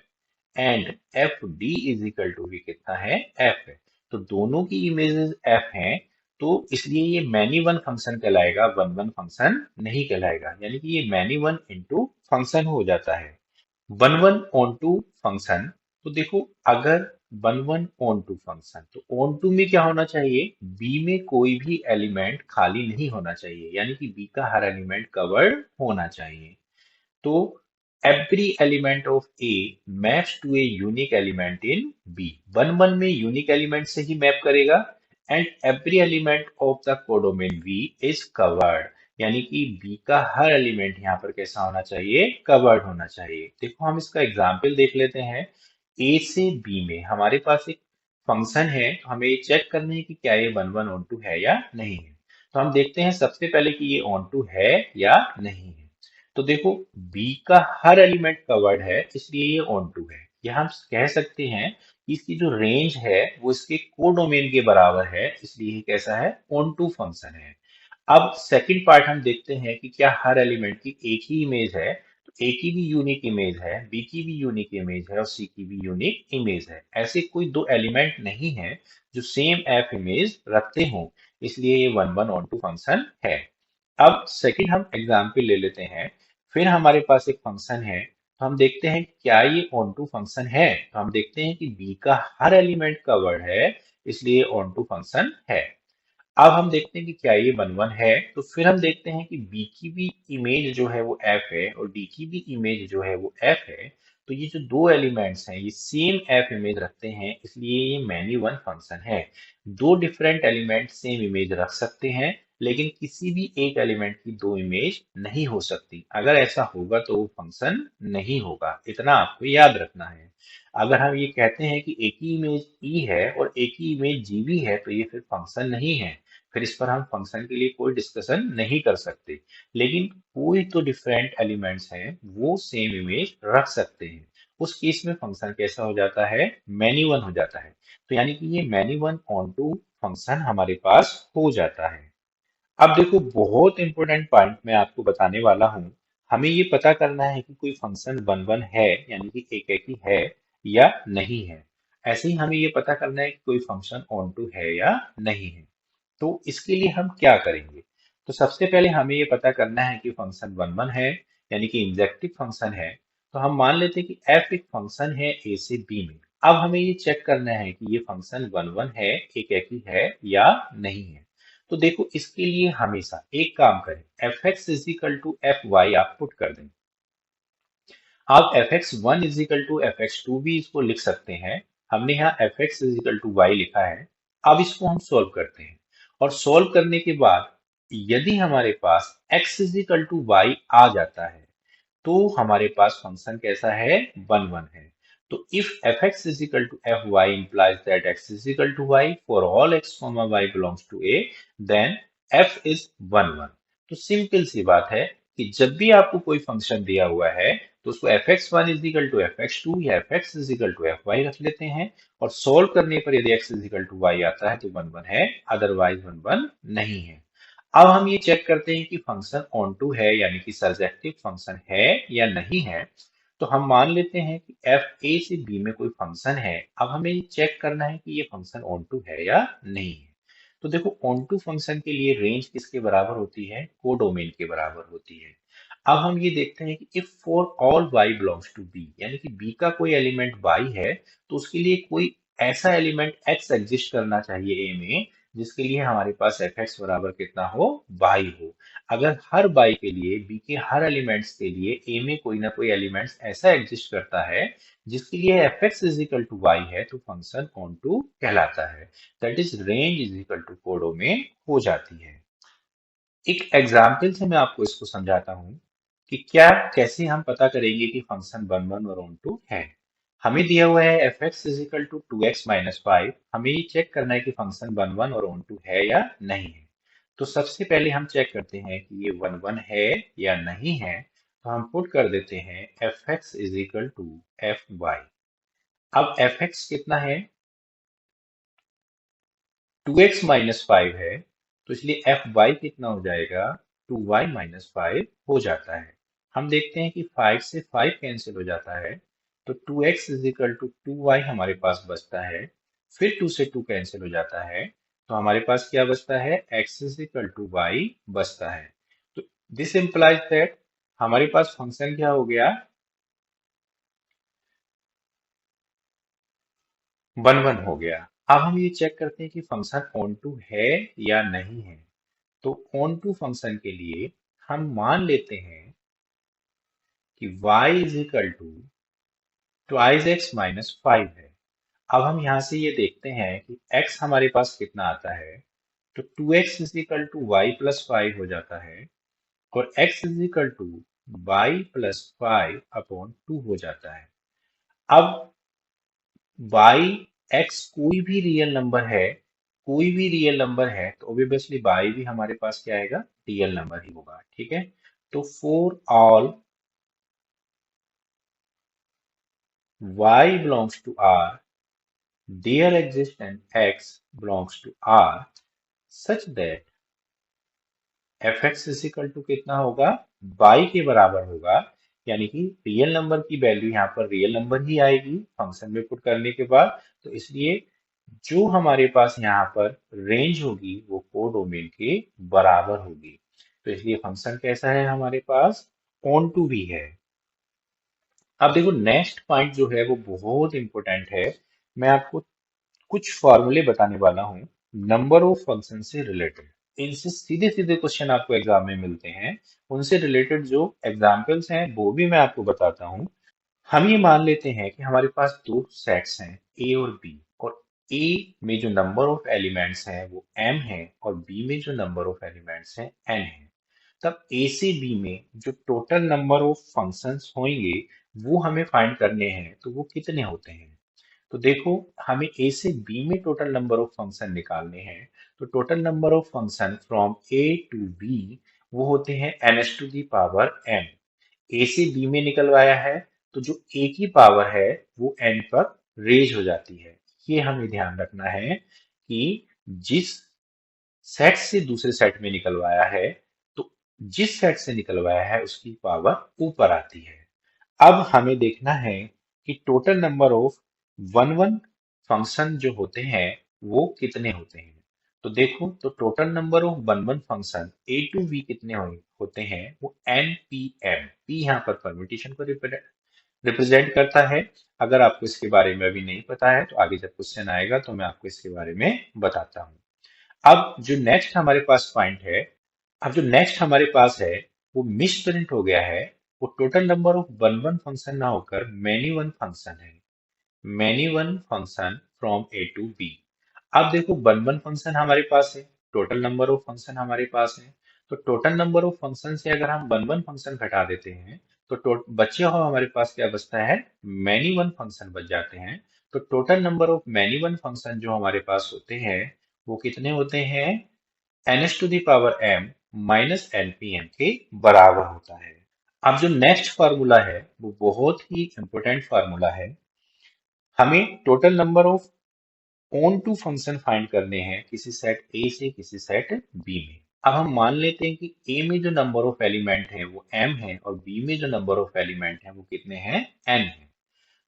and f d is equal to भी कितना है, एफ है। तो दोनों की इमेजेस एफ हैं, तो इसलिए ये मैनी वन फंक्शन कहलाएगा, वन वन फंक्शन नहीं कहलाएगा, यानी कि ये मैनी वन इंटू फंक्शन हो जाता है। One one onto function, तो देखो अगर one one onto function, तो ऑन टू में क्या होना चाहिए, बी में कोई भी एलिमेंट खाली नहीं होना चाहिए, यानी कि बी का हर एलिमेंट कवर्ड होना चाहिए। तो every element of a maps to a unique element in b, one one में यूनिक एलिमेंट से ही मैप करेगा, and every element of the codomain b is covered, यानी कि बी का हर एलिमेंट यहाँ पर कैसा होना चाहिए, कवर्ड होना चाहिए। देखो हम इसका एग्जाम्पल देख लेते हैं। ए से बी में हमारे पास एक फंक्शन है, तो हमें ये चेक करना है कि क्या ये वन वन ऑन टू है या नहीं है। तो हम देखते हैं सबसे पहले कि ये ऑन टू है या नहीं है। तो देखो बी का हर एलिमेंट कवर्ड है इसलिए ये ऑन टू है, या हम कह सकते हैं कि इसकी जो रेंज है वो इसके कोडोमेन के बराबर है, इसलिए ये कैसा है, ऑन टू फंक्शन है। अब सेकंड पार्ट हम देखते हैं कि क्या हर एलिमेंट की एक ही इमेज है, तो ए की भी यूनिक इमेज है, बी की भी यूनिक इमेज है और सी की भी यूनिक इमेज है, ऐसे कोई दो एलिमेंट नहीं है जो सेम एफ इमेज रखते हों, इसलिए ये one one onto function है। अब सेकंड हम एग्जाम्पल ले लेते हैं। फिर हमारे पास एक फंक्शन है, तो हम देखते हैं कि क्या ये ऑन टू फंक्शन है, तो हम देखते हैं कि बी का हर एलिमेंट कवर्ड है, इसलिए ऑन टू फंक्शन है। अब हम देखते हैं कि क्या ये वन वन है, तो फिर हम देखते हैं कि बी की भी इमेज जो है वो एफ है और डी की भी इमेज जो है वो एफ है, तो ये जो दो एलिमेंट्स हैं ये सेम एफ इमेज रखते हैं, इसलिए ये मैनी वन फंक्शन है। दो डिफरेंट एलिमेंट सेम इमेज रख सकते हैं लेकिन किसी भी एक एलिमेंट की दो इमेज नहीं हो सकती। अगर ऐसा होगा तो वो फंक्शन नहीं होगा, इतना आपको याद रखना है। अगर हम ये कहते हैं कि एक ही इमेज ई है और एक ही इमेज जी भी है, तो ये फिर फंक्शन नहीं है। फिर इस पर हम फंक्शन के लिए कोई डिस्कशन नहीं कर सकते। लेकिन कोई तो डिफरेंट एलिमेंट्स हैं वो सेम इमेज रख सकते हैं। उस केस में फंक्शन कैसा हो जाता है, मैनी वन हो जाता है। तो यानी कि ये many one onto function हमारे पास हो जाता है। अब देखो, बहुत इंपॉर्टेंट पॉइंट मैं आपको बताने वाला हूँ। हमें ये पता करना है कि कोई फंक्शन वन वन है, यानी कि एक ही है या नहीं है। ऐसे ही हमें ये पता करना है कि कोई फंक्शन ऑन टू है या नहीं है। तो इसके लिए हम क्या करेंगे? तो सबसे पहले हमें ये पता करना है कि फंक्शन वन वन है, यानी कि इंजेक्टिव फंक्शन है। तो हम मान लेते हैं कि एफ एक फंक्शन है ए से बी में। अब हमें ये चेक करना है कि ये फंक्शन वन वन है, एक ही है या नहीं है। तो देखो, इसके लिए हमेशा एक काम करें, f x is equal to f y आप पुट कर दें। आप f x one is equal to f x two भी इसको लिख सकते हैं। हमने यहाँ f x is equal to y लिखा है। अब इसको हम सोल्व करते हैं, और सोल्व करने के बाद यदि हमारे पास x is equal to y आ जाता है, तो हमारे पास फंक्शन कैसा है, वन वन है। तो if f x is equal to f y implies that x is equal to y for all x comma y belongs to a, then f is one one. तो सिंपल सी बात है कि जब भी आपको कोई फंक्शन दिया हुआ है, तो उसको f x one is equal to f x two या f x is equal to f y रख लेते हैं, और सोल्व करने पर यदि x is equal to y आता है तो वन वन है, अदरवाइज वन वन नहीं है। अब हम ये चेक करते हैं कि फंक्शन ऑन टू है, यानी कि सर्जेक्टिव फंक्शन है या नहीं है। तो हम मान लेते हैं कि एफ ए से बी में कोई फंक्शन है। अब हमें ये चेक करना है कि ये फंक्शन ऑन टू है या नहीं है। तो देखो, ऑन टू फंक्शन के लिए रेंज किसके बराबर होती है, कोडोमेन के बराबर होती है। अब हम ये देखते हैं कि if for all y belongs to b, यानी कि b का कोई एलिमेंट y है, तो उसके लिए कोई ऐसा एलिमेंट x एग्जिस्ट करना चाहिए a में, जिसके लिए हमारे पास एफ एक्स बराबर कितना हो, y हो। अगर हर y के लिए b के हर एलिमेंट्स के लिए a में कोई ना कोई एलिमेंट्स ऐसा एग्जिस्ट करता है जिसके लिए f x is equal to y है, तो फंक्शन ऑन टू कहलाता है। That is range is equal to codomain हो जाती है। एक एग्जाम्पल से मैं आपको इसको समझाता हूँ कि क्या कैसे हम पता करेंगे कि फंक्शन वन वन और ऑन टू है। हमें दिया हुआ है f x is equal to two x minus five. हमें ये चेक करना है कि फंक्शन वन वन और ऑन टू है या नहीं है। तो सबसे पहले हम चेक करते हैं कि ये वन वन है या नहीं है। तो हम पुट कर देते हैं f x is equal to f y. अब एफ एक्स कितना है, टू एक्स माइनस फाइव है, तो इसलिए एफ वाई कितना हो जाएगा, टू वाई माइनस फाइव हो जाता है। हम देखते हैं कि फाइव से फाइव कैंसिल हो जाता है, तो two x is equal to two y हमारे पास बचता है। फिर टू से टू कैंसिल हो जाता है, तो हमारे पास क्या बचता है, x is equal to y बचता है। तो दिस इंप्लाइज दैट हमारे पास फंक्शन क्या हो गया, वन वन हो गया। अब हम ये चेक करते हैं कि फंक्शन ऑन टू है या नहीं है। तो ऑन टू फंक्शन के लिए हम मान लेते हैं कि y is equal to twice x minus five है। अब हम यहां से ये देखते हैं कि x हमारे पास कितना आता है, तो two x is equal to y plus five हो जाता है, और x is equal to y plus five upon two हो जाता है। अब y x कोई भी रियल नंबर है, कोई भी रियल नंबर है, तो ऑब्वियसली y भी हमारे पास क्या आएगा, रियल नंबर ही होगा। ठीक है, तो for all y belongs to R, there exists an x belongs to R such that fx is equal to कितना होगा, y के बराबर होगा। यानी कि रियल नंबर की वैल्यू यहाँ पर रियल नंबर ही आएगी फंक्शन में पुट करने के बाद। तो इसलिए जो हमारे पास यहाँ पर रेंज होगी वो कोडोमेन के बराबर होगी। तो इसलिए फंक्शन कैसा है हमारे पास, ऑन टू भी है। अब देखो, नेक्स्ट पॉइंट जो है वो बहुत इंपॉर्टेंट है। मैं आपको कुछ फॉर्मूले बताने वाला हूँ नंबर ऑफ फंक्शन से रिलेटेड। इनसे सीधे सीधे क्वेश्चन आपको एग्जाम में मिलते हैं। उनसे रिलेटेड जो एग्जाम्पल्स हैं वो भी मैं आपको बताता हूँ। हम ये मान लेते हैं कि हमारे पास दो सेट्स हैं, ए और बी, और ए में जो नंबर ऑफ एलिमेंट्स हैं वो m है और b में जो नंबर ऑफ एलिमेंट्स हैं n है, तब ए से बी में जो टोटल नंबर ऑफ फंक्शंस होंगे वो हमें फाइंड करने हैं, तो वो कितने होते हैं। तो देखो, हमें ए से बी में टोटल नंबर ऑफ फंक्शन निकालने हैं। तो total number of function from A to B वो होते हैं ns to the power m। A से बी में निकलवाया है तो जो ए की पावर है वो n पर रेज हो जाती है। ये हमें ध्यान रखना है कि जिस सेट से दूसरे सेट में निकलवाया है, तो जिस सेट से निकलवाया है उसकी पावर ऊपर आती है। अब हमें देखना है कि total number of one one function जो होते हैं वो कितने होते हैं। तो देखो, तो total number of one one function A to B कितने होते हैं, वो एन पी एम। पी यहाँ पर परम्यूटेशन को रिप्रेजेंट करता है। अगर आपको इसके बारे में अभी नहीं पता है तो आगे जब क्वेश्चन आएगा तो मैं आपको इसके बारे में बताता हूँ। अब जो नेक्स्ट हमारे पास पॉइंट है, अब जो नेक्स्ट हमारे पास है वो मिसप्रिंट हो गया है। वो total number of one one function ना होकर मैनी वन फंक्शन है। Many one function from A to B. अब देखो, वन वन फंक्शन हमारे पास है, टोटल नंबर ऑफ फंक्शन हमारे पास है। तो टोटल नंबर ऑफ फंक्शन से अगर हम वन वन फंक्शन घटा देते हैं तो बचे हुआ हमारे पास क्या बचता है, मैनी वन फंक्शन बच जाते हैं। तो total number of many one function जो हमारे पास होते हैं वो कितने होते हैं, ns to the power m minus npm के बराबर होता है। अब जो नेक्स्ट फार्मूला है वो बहुत ही इंपॉर्टेंट फार्मूला है। हमें total number of onto function find करने हैं किसी सेट ए से किसी सेट बी में। अब हम मान लेते हैं कि ए में जो नंबर ऑफ एलिमेंट है वो m है और बी में जो नंबर ऑफ एलिमेंट है वो कितने हैं, n है।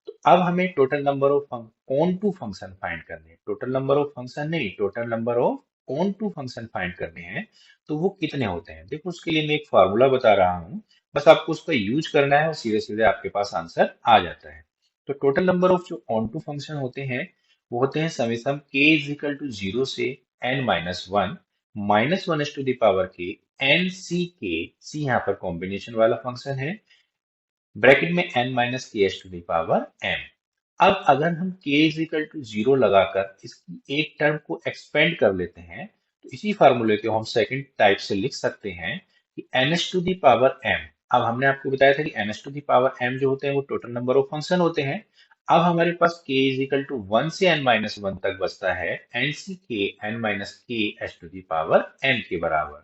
तो अब हमें total number of onto function find करने हैं। टोटल नंबर ऑफ फंक्शन नहीं, total number of onto function find करने हैं। तो वो कितने होते हैं, देखो उसके लिए मैं एक फार्मूला बता रहा हूँ, बस आपको उसका यूज करना है और सीधे सीधे आपके पास आंसर आ जाता है। तो टोटल नंबर ऑफ जो ऑन टू फंक्शन होते हैं वो होते हैं समेसम k इज इक्वल टू 0 से n minus one s to the power k n C k. See यहाँ पर कॉम्बिनेशन वाला फंक्शन है, ब्रैकेट में n minus k s to the power m। अब अगर हम k इज इक्वल टू 0 लगाकर इसकी एक टर्म को एक्सपेंड कर लेते हैं तो इसी फार्मूले को हम सेकंड टाइप से लिख सकते हैं कि ns to the power m। अब हमने आपको बताया था कि ns to the power m जो होते हैं वो टोटल नंबर ऑफ फंक्शन होते हैं। अब हमारे पास k इज इक्वल टू 1 से n माइनस वन तक बचता है nc k n minus k s to the power m के बराबर।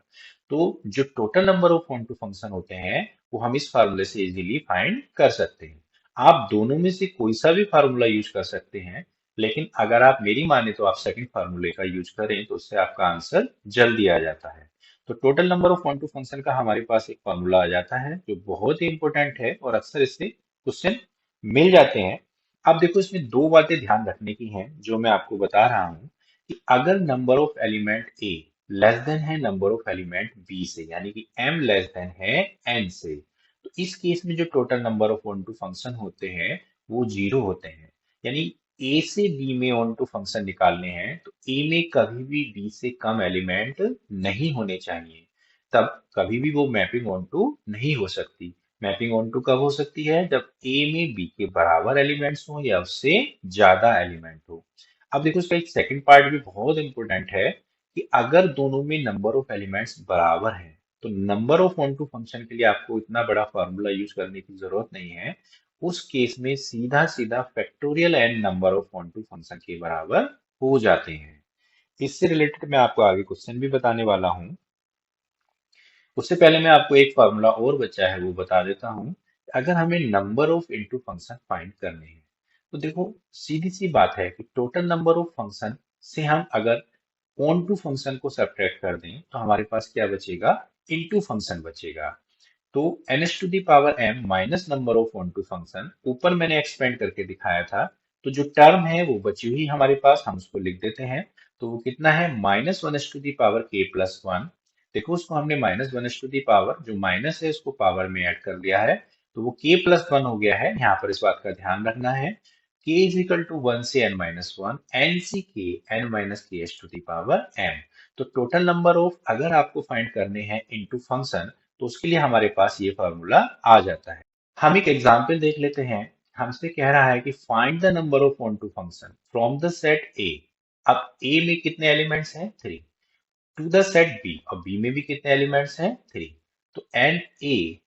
तो जो total number of onto function होते हैं वो हम इस फार्मूले से इजीली फाइंड कर सकते हैं। आप दोनों में से कोई सा भी फार्मूला यूज कर सकते हैं, लेकिन अगर आप मेरी माने तो आप सेकंड फार्मूले का यूज करें तो उससे आपका आंसर जल्दी आ जाता है। तो total number of one two function का हमारे पास एक फार्मूला आ जाता है जो बहुत ही इंपॉर्टेंट है और अक्सर इससे क्वेश्चन मिल जाते हैं। अब देखो, इसमें दो बातें ध्यान रखने की हैं जो मैं आपको बता रहा हूं कि अगर number of element A less than है नंबर ऑफ एलिमेंट बी से, यानी कि m लेस देन है n से, तो इस केस में जो total number of onto function होते हैं वो जीरो होते हैं। यानी ए से बी में ऑन टू फंक्शन निकालने हैं तो ए में कभी भी बी से कम एलिमेंट नहीं होने चाहिए, तब कभी भी वो मैपिंग ऑन टू नहीं हो सकती। मैपिंग ऑन टू कब हो सकती है, जब ए में बी के बराबर एलिमेंट्स हो या उससे ज्यादा एलिमेंट हो। अब देखो, इसका एक सेकंड पार्ट भी बहुत इंपॉर्टेंट है कि अगर दोनों में नंबर ऑफ एलिमेंट्स बराबर हैं तो number of onto function के लिए आपको इतना बड़ा फॉर्मूला यूज करने की जरूरत नहीं है। उस केस में सीधा सीधा factorial n number of onto function के बराबर हो जाते हैं। इससे रिलेटेड मैं आपको आगे क्वेश्चन भी बताने वाला हूं। उससे पहले मैं आपको एक फार्मूला और बचा है वो बता देता हूं। अगर हमें number of into function find करने हैं तो देखो, सीधी सी बात है कि टोटल नंबर ऑफ फंक्शन से हम अगर ऑन टू फंक्शन को सब्ट्रैक्ट कर दें तो हमारे पास क्या बचेगा, इनटू फंक्शन बचेगा। तो ns to the power m minus number of onto function, ऊपर मैंने एक्सपेंड करके दिखाया था। तो जो टर्म है वो बची हुई हमारे पास, हम उसको लिख देते हैं। तो वो कितना है, minus one s to the power k plus one. देखो, उसको हमने minus one s to the power, जो माइनस है उसको पावर में ऐड कर दिया है तो वो k प्लस वन हो गया है। यहाँ पर इस बात का ध्यान रखना है, k is equal to one से n minus one, n C k n minus k s to the power m। तो टोटल नंबर ऑफ अगर आपको फाइंड करने हैं इनटू फंक्शन तो उसके लिए हमारे पास ये फॉर्मूला आ जाता है। हम एक एग्जाम्पल देख लेते हैं। हमसे कह रहा है कि find the number of onto function from the set A. अब ए में कितने एलिमेंट्स हैं? 3। टू द सेट बी, और बी में भी कितने एलिमेंट्स हैं? 3। तो n A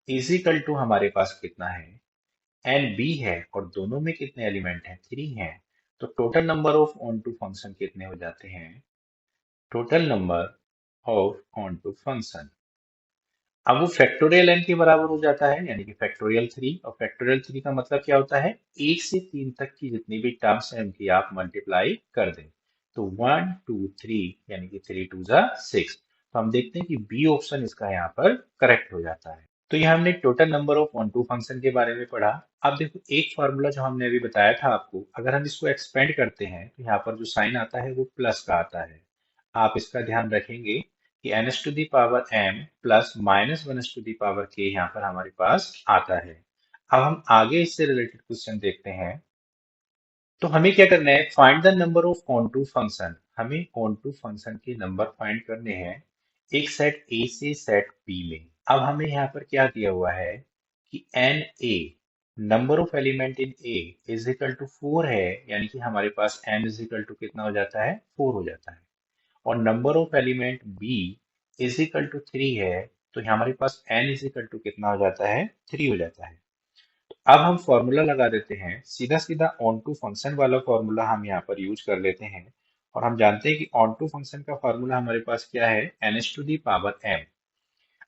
is equal to हमारे पास कितना है? एन बी है, और दोनों में कितने एलिमेंट हैं? 3 हैं। तो total number of onto function कितने हो जाते हैं? Total number of onto function, अब वो फैक्टोरियल एन के बराबर हो जाता है, यानी कि फैक्टोरियल 3। और फैक्टोरियल 3 का मतलब क्या होता है? 1 से 3 तक की जितनी भी टर्म्स हैं उनकी आप मल्टीप्लाई कर दें। तो 1 2 3, यानी कि 3 2 6। तो हम देखते हैं कि बी ऑप्शन इसका यहाँ पर करेक्ट हो जाता है। तो यहाँ हमने total number of onto function के बारे में पढ़ा। अब देखो, एक फार्मूला जो हमने अभी बताया था आपको, अगर हम इसको एक्सपेंड करते हैं तो यहाँ पर जो साइन आता है वो प्लस का आता है। आप इसका ध्यान रखेंगे कि n to the power m plus minus one to the power k यहाँ पर हमारे पास आता है। अब हम आगे इससे रिलेटेड क्वेश्चन देखते हैं। तो हमें क्या करना है? Find the number of onto function. हमें ऑनटू फंक्शन के नंबर फाइंड करने हैं एक सेट ए से सेट बी में। अब हमें यहाँ पर क्या दिया हुआ है कि n A, number of element in A is equal to 4 है, यानी कि हमारे पास m इज इक्वल टू कितना हो जाता है? 4 हो जाता है। और number of element B is equal to 3 है, तो यहाँ हमारे पास n इज इक्वल टू कितना हो जाता है? 3 हो जाता है। अब हम फॉर्मूला लगा देते हैं, सीधा सीधा ऑन टू फंक्शन वाला फॉर्मूला हम यहाँ पर यूज कर लेते हैं। और हम जानते हैं कि ऑन टू फंक्शन का फॉर्मूला हमारे पास क्या है? N h to the power m.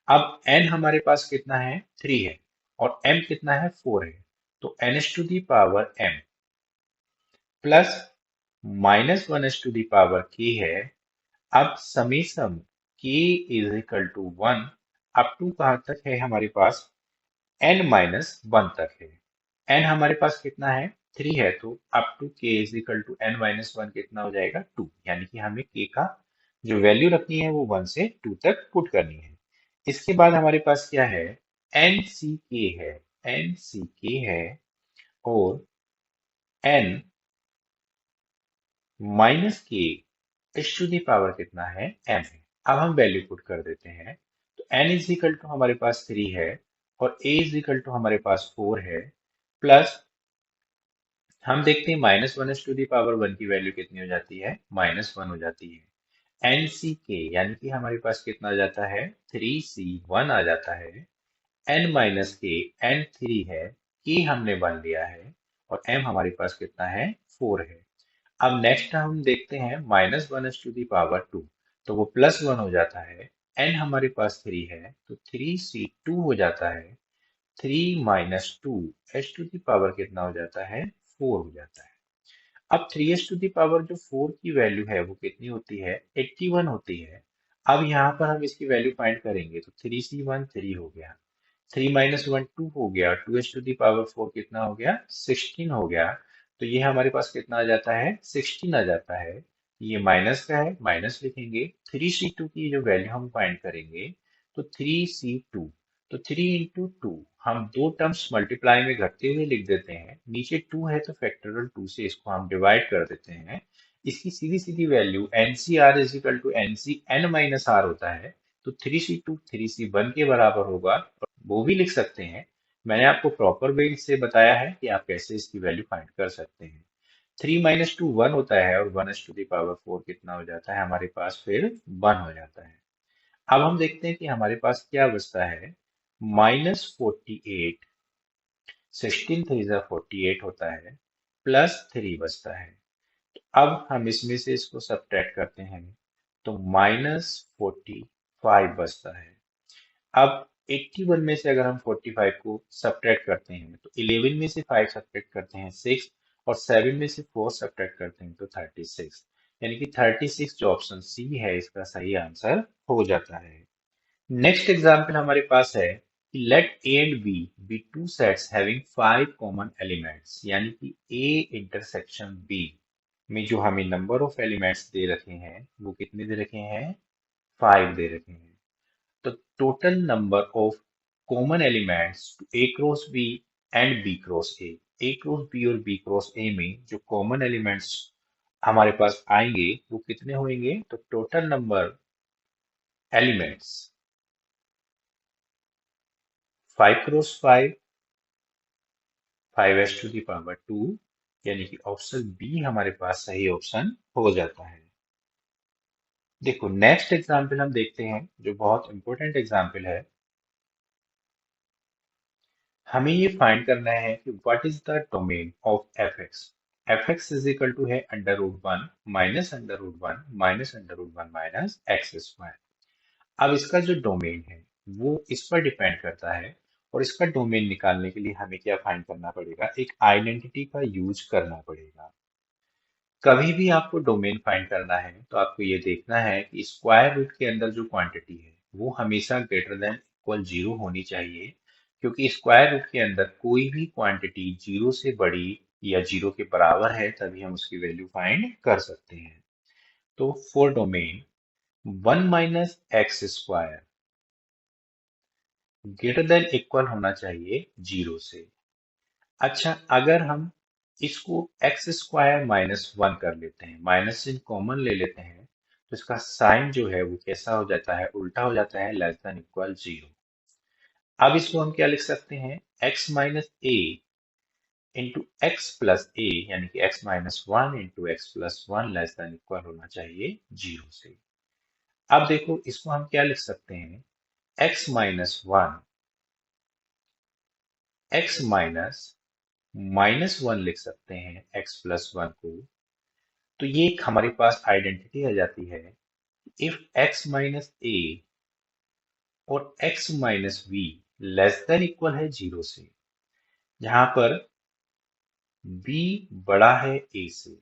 अब n हमारे पास कितना है? 3 है, और m कितना है? 4 है। तो n h to the power m plus minus one h to the power k है। अब समेसम k is equal to 1 up to कहाँ तक है हमारे पास? n माइनस 1 तक है। n हमारे पास कितना है? 3 है, तो up to k is equal to n minus 1 कितना हो जाएगा? 2। यानी कि हमें k का जो वैल्यू रखनी है वो 1 से 2 तक पुट करनी है। इसके बाद हमारे पास क्या है? nck है, nck है, और n माइनस के एच टू दी पावर कितना है? m है। अब हम वैल्यू पुट कर देते हैं। तो n इज इक्वल टू हमारे पास 3 है, और a इज इक्वल टू हमारे पास 4 है, प्लस हम देखते हैं minus one h to the power 1 की वैल्यू कितनी हो जाती है? माइनस 1 हो जाती है। एन सी के, यानी कि हमारे पास कितना आ जाता है? 3c1 आ जाता है। n माइनस के, n 3 है, k हमने 1 लिया है, और m हमारे पास कितना है? 4 है। अब नेक्स्ट हम देखते हैं minus one h to the power 2, तो वो प्लस 1 हो जाता है। n हमारे पास 3 है, तो 3c2 हो जाता है। 3 - 2 एच टू दी पावर कितना हो जाता है? 4 हो जाता है। अब 3h टू दी पावर जो 4 की वैल्यू है वो कितनी होती है? 81 होती है। अब यहाँ पर हम इसकी वैल्यू फाइंड करेंगे, तो 3c1 3 हो गया, 3 - 1 2 हो गया, 2h टू दी पावर 4 कितना हो गया? 16 हो गया। तो ये हमारे पास कितना आ जाता है? 16 आ जाता है। ये माइनस का है, माइनस लिखेंगे। 3c2 की जो वैल्यू हम फाइंड करेंगे, तो 3c2, तो 3 × 2, हम दो टर्म्स मल्टीप्लाई में घटते हुए लिख देते हैं। नीचे 2 है तो फैक्टोरियल 2 से इसको हम डिवाइड कर देते हैं। इसकी सीधी सीधी value n C r is equal to n C n minus r होता है। तो 3c2 3c1 के बराबर होगा, वो भी लिख सकते हैं। मैंने आपको प्रॉपर वे से बताया है कि आप कैसे इसकी वैल्यू फाइंड कर सकते हैं। 3 - 2 1 होता है, और 1 टू द पावर 4 कितना हो जाता है हमारे पास? फिर 1 हो जाता है। अब हम देखते हैं कि हमारे पास क्या बचता है। -48, 16 × 3 = 48 होता है, प्लस 3 बचता है। अब हम इसमें से इसको सब्ट्रैक्ट करते हैं, तो -45 बचता है। अब 81 में से अगर हम 45 को सब्ट्रैक्ट करते हैं, तो 11 में से 5 सब्ट्रैक्ट करते हैं 6, और 7 में से 4 सब्ट्रैक्ट करते हैं तो 36, यानी कि 36 जो ऑप्शन सी है इसका सही आंसर हो जाता है। नेक्स्ट एग्जाम्पल हमारे पास है कि let A and B be two sets having 5 common elements, यानी कि ए इंटरसेक्शन बी में जो हमें नंबर ऑफ एलिमेंट्स दे रखे हैं वो कितने दे रखे हैं? 5 दे रखे हैं। तो total number of common elements A cross B and B cross A cross B और बी क्रॉस ए में जो कॉमन एलिमेंट्स हमारे पास आएंगे वो कितने होंगे? तो total number elements 5 × 5, 5h to the power 2, यानी कि ऑप्शन बी हमारे पास सही ऑप्शन हो जाता है। देखो नेक्स्ट एग्जाम्पल हम देखते हैं जो बहुत इंपॉर्टेंट एग्जाम्पल है। हमें ये फाइंड करना है कि what is the domain of f x is equal to है √1 minus √1 minus √1 minus x square. अब इसका जो डोमेन है वो इस पर डिपेंड करता है, और इसका डोमेन निकालने के लिए हमें क्या फाइंड करना पड़ेगा, एक आइडेंटिटी का यूज करना पड़ेगा। कभी भी आपको डोमेन फाइंड करना है तो आपको ये देखना है कि स्क्वायर रूट के अंदर जो क्वांटिटी है वो हमेशा ग्रेटर देन इक्वल जीरो होनी चाहिए, क्योंकि स्क्वायर रूट के अंदर कोई भी क्वांटिटी जीरो से बड़ी या जीरो के बराबर है तभी हम उसकी वैल्यू फाइंड कर सकते हैं। तो for domain 1 minus x square greater than equal होना चाहिए जीरो से। अच्छा, अगर हम इसको एक्स स्क्वायर माइनस वन कर लेते हैं, माइनस से कॉमन ले लेते हैं, तो इसका साइन जो है वो कैसा हो जाता है, उल्टा हो जाता है, लेस देन इक्वल जीरो। अब इसको हम क्या लिख सकते हैं, एक्स माइनस ए इंटू एक्स प्लस ए, यानी कि x minus one into x plus one less than equal होना चाहिए जीरो से। अब देखो इसको हम क्या लिख सकते हैं, x minus one x minus minus one लिख सकते हैं एक्स प्लस वन को। तो ये एक हमारे पास आइडेंटिटी आ जाती है, इफ एक्स माइनस ए और x minus B less than equal है जीरो से, जहां पर बी बड़ा है ए से,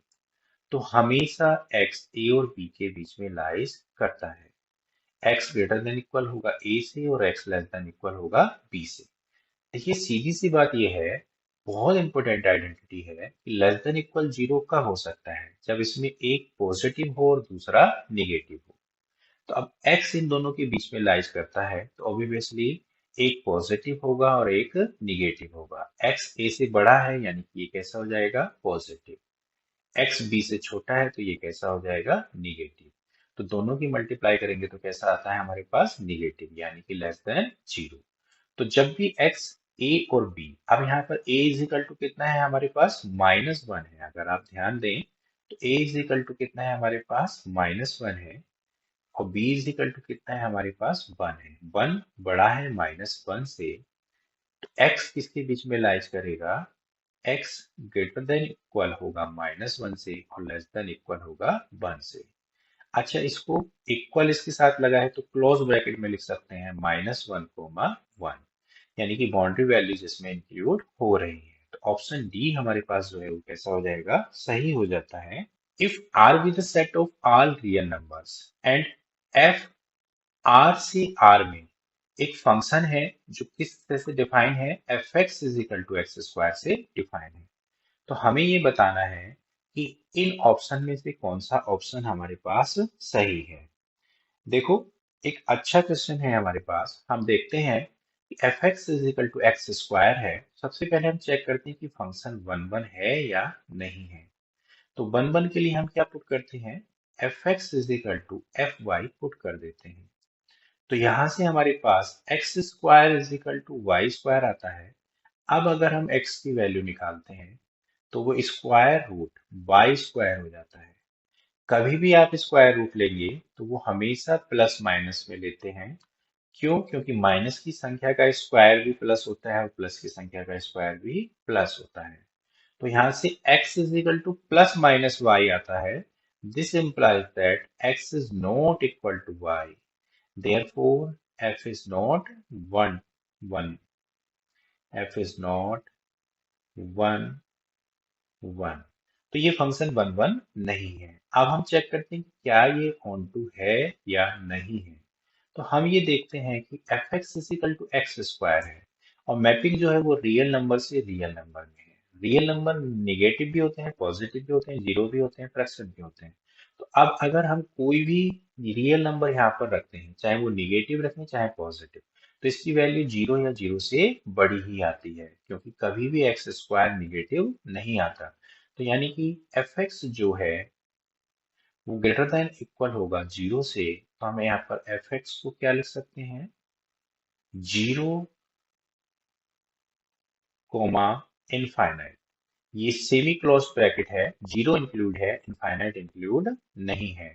तो हमेशा एक्स ए और बी के बीच में लाइज करता है। एक्स ग्रेटर देन इक्वल होगा ए से और एक्स लेस देन इक्वल होगा बी से। देखिए सीधी सी बात यह है, बहुत इंपॉर्टेंट आइडेंटिटी है कि लेस देन इक्वल जीरो कब हो सकता है, जब इसमें एक पॉजिटिव हो और दूसरा निगेटिव हो। तो अब x इन दोनों के बीच में लाइज करता है, तो ऑब्वियसली एक पॉजिटिव होगा और एक निगेटिव होगा। x a से बड़ा है यानी कि ये कैसा हो जाएगा, पॉजिटिव। x b से छोटा है तो ये कैसा हो जाएगा, निगेटिव। तो दोनों की मल्टीप्लाई करेंगे तो कैसा आता है हमारे पास, निगेटिव, यानी कि लेस देन जीरो। तो जब भी x a और b, अब यहाँ पर a इज इक्वल टू कितना है हमारे पास, माइनस वन है। अगर आप ध्यान दें तो a इज इक्वल टू कितना है हमारे पास, माइनस वन है, और b इज इक्वल टू कितना है हमारे पास, वन है। वन बड़ा है माइनस वन से, तो x किसके बीच में लाइज करेगा, x ग्रेटर देन इक्वल होगा माइनस वन से और लेस देन इक्वल होगा वन से। अच्छा, इसको इक्वल इसके साथ लगा है तो क्लोज ब्रैकेट में लिख सकते हैं माइनस वन कोमा वन, यानी कि बाउंड्री वैल्यूज इसमें इंक्लूड हो रही है। तो ऑप्शन डी हमारे पास जो है वो कैसा हो जाएगा, सही हो जाता है। If R be the set of all real numbers and f R से R में एक फंक्शन है जो किस तरह से डिफाइन है, f x is equal to x square से डिफाइन है, तो हमें ये बताना है कि इन ऑप्शन में से कौन सा ऑप्शन हमारे पास सही है। देखो एक अच्छा क्वेश्चन है हमारे पास, हम देखते हैं कि f x is equal to x square है। सबसे पहले हम चेक करते हैं कि फंक्शन वन वन है या नहीं है। तो वन वन के लिए हम क्या पुट करते हैं, f x is equal to f y put कर देते हैं। तो यहां से हमारे पास x square is equal to y square आता है। अब अगर हम एक्स की वैल्यू निकालते हैं तो वो स्क्वायर रूट वाई स्क्वायर हो जाता है। कभी भी आप स्क्वायर रूट लेंगे तो वो हमेशा प्लस माइनस में लेते हैं। क्यों, क्योंकि माइनस की संख्या का स्क्वायर भी प्लस होता है और प्लस की संख्या का स्क्वायर भी प्लस होता है। तो यहाँ से x is equal to plus minus y आता है। This implies that x is not equal to y, therefore f is not 1 1, f is not 1 1। तो ये फंक्शन वन वन नहीं है। अब हम चेक करते हैं कि क्या ये ऑन टू है या नहीं है। तो हम ये देखते हैं कि f x is equal to x square है, और मैपिंग जो है वो रियल नंबर से रियल नंबर में है। रियल नंबर नेगेटिव भी होते हैं, पॉजिटिव भी होते हैं, जीरो भी होते हैं, फ्रैक्शन भी होते हैं। तो अब अगर हम कोई भी रियल नंबर यहाँ पर रखते हैं, चाहे वो निगेटिव रखें चाहे पॉजिटिव, तो इसकी वैल्यू जीरो या जीरो से बड़ी ही आती है, क्योंकि कभी भी एक्स स्क्वायर निगेटिव नहीं आता। तो यानी कि एफ एक्स जो है वो ग्रेटर देन इक्वल होगा जीरो से, तो हम यहाँ पर एफ एक्स को क्या लिख सकते हैं, जीरो कोमा इनफाइनाइट, ये सेमी क्लोज ब्रैकेट है, जीरो इंक्लूड है, इनफाइनाइट इंक्लूड नहीं है।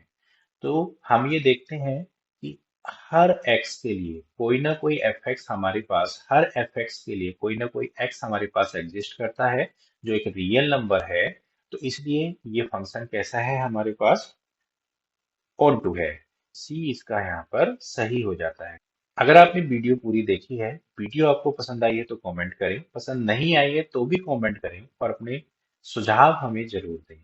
तो हम ये देखते हैं कि हर x के लिए कोई ना कोई fx हमारे पास, हर fx के लिए कोई ना कोई x हमारे पास एग्जिस्ट करता है जो एक रियल नंबर है। तो इसलिए ये फंक्शन कैसा है हमारे पास, ऑन टू है। सी इसका यहाँ पर सही हो जाता है। अगर आपने वीडियो पूरी देखी है, वीडियो आपको पसंद आई है तो कमेंट करें, पसंद नहीं आई है तो भी कमेंट करें और अपने सुझाव हमें जरूर दें।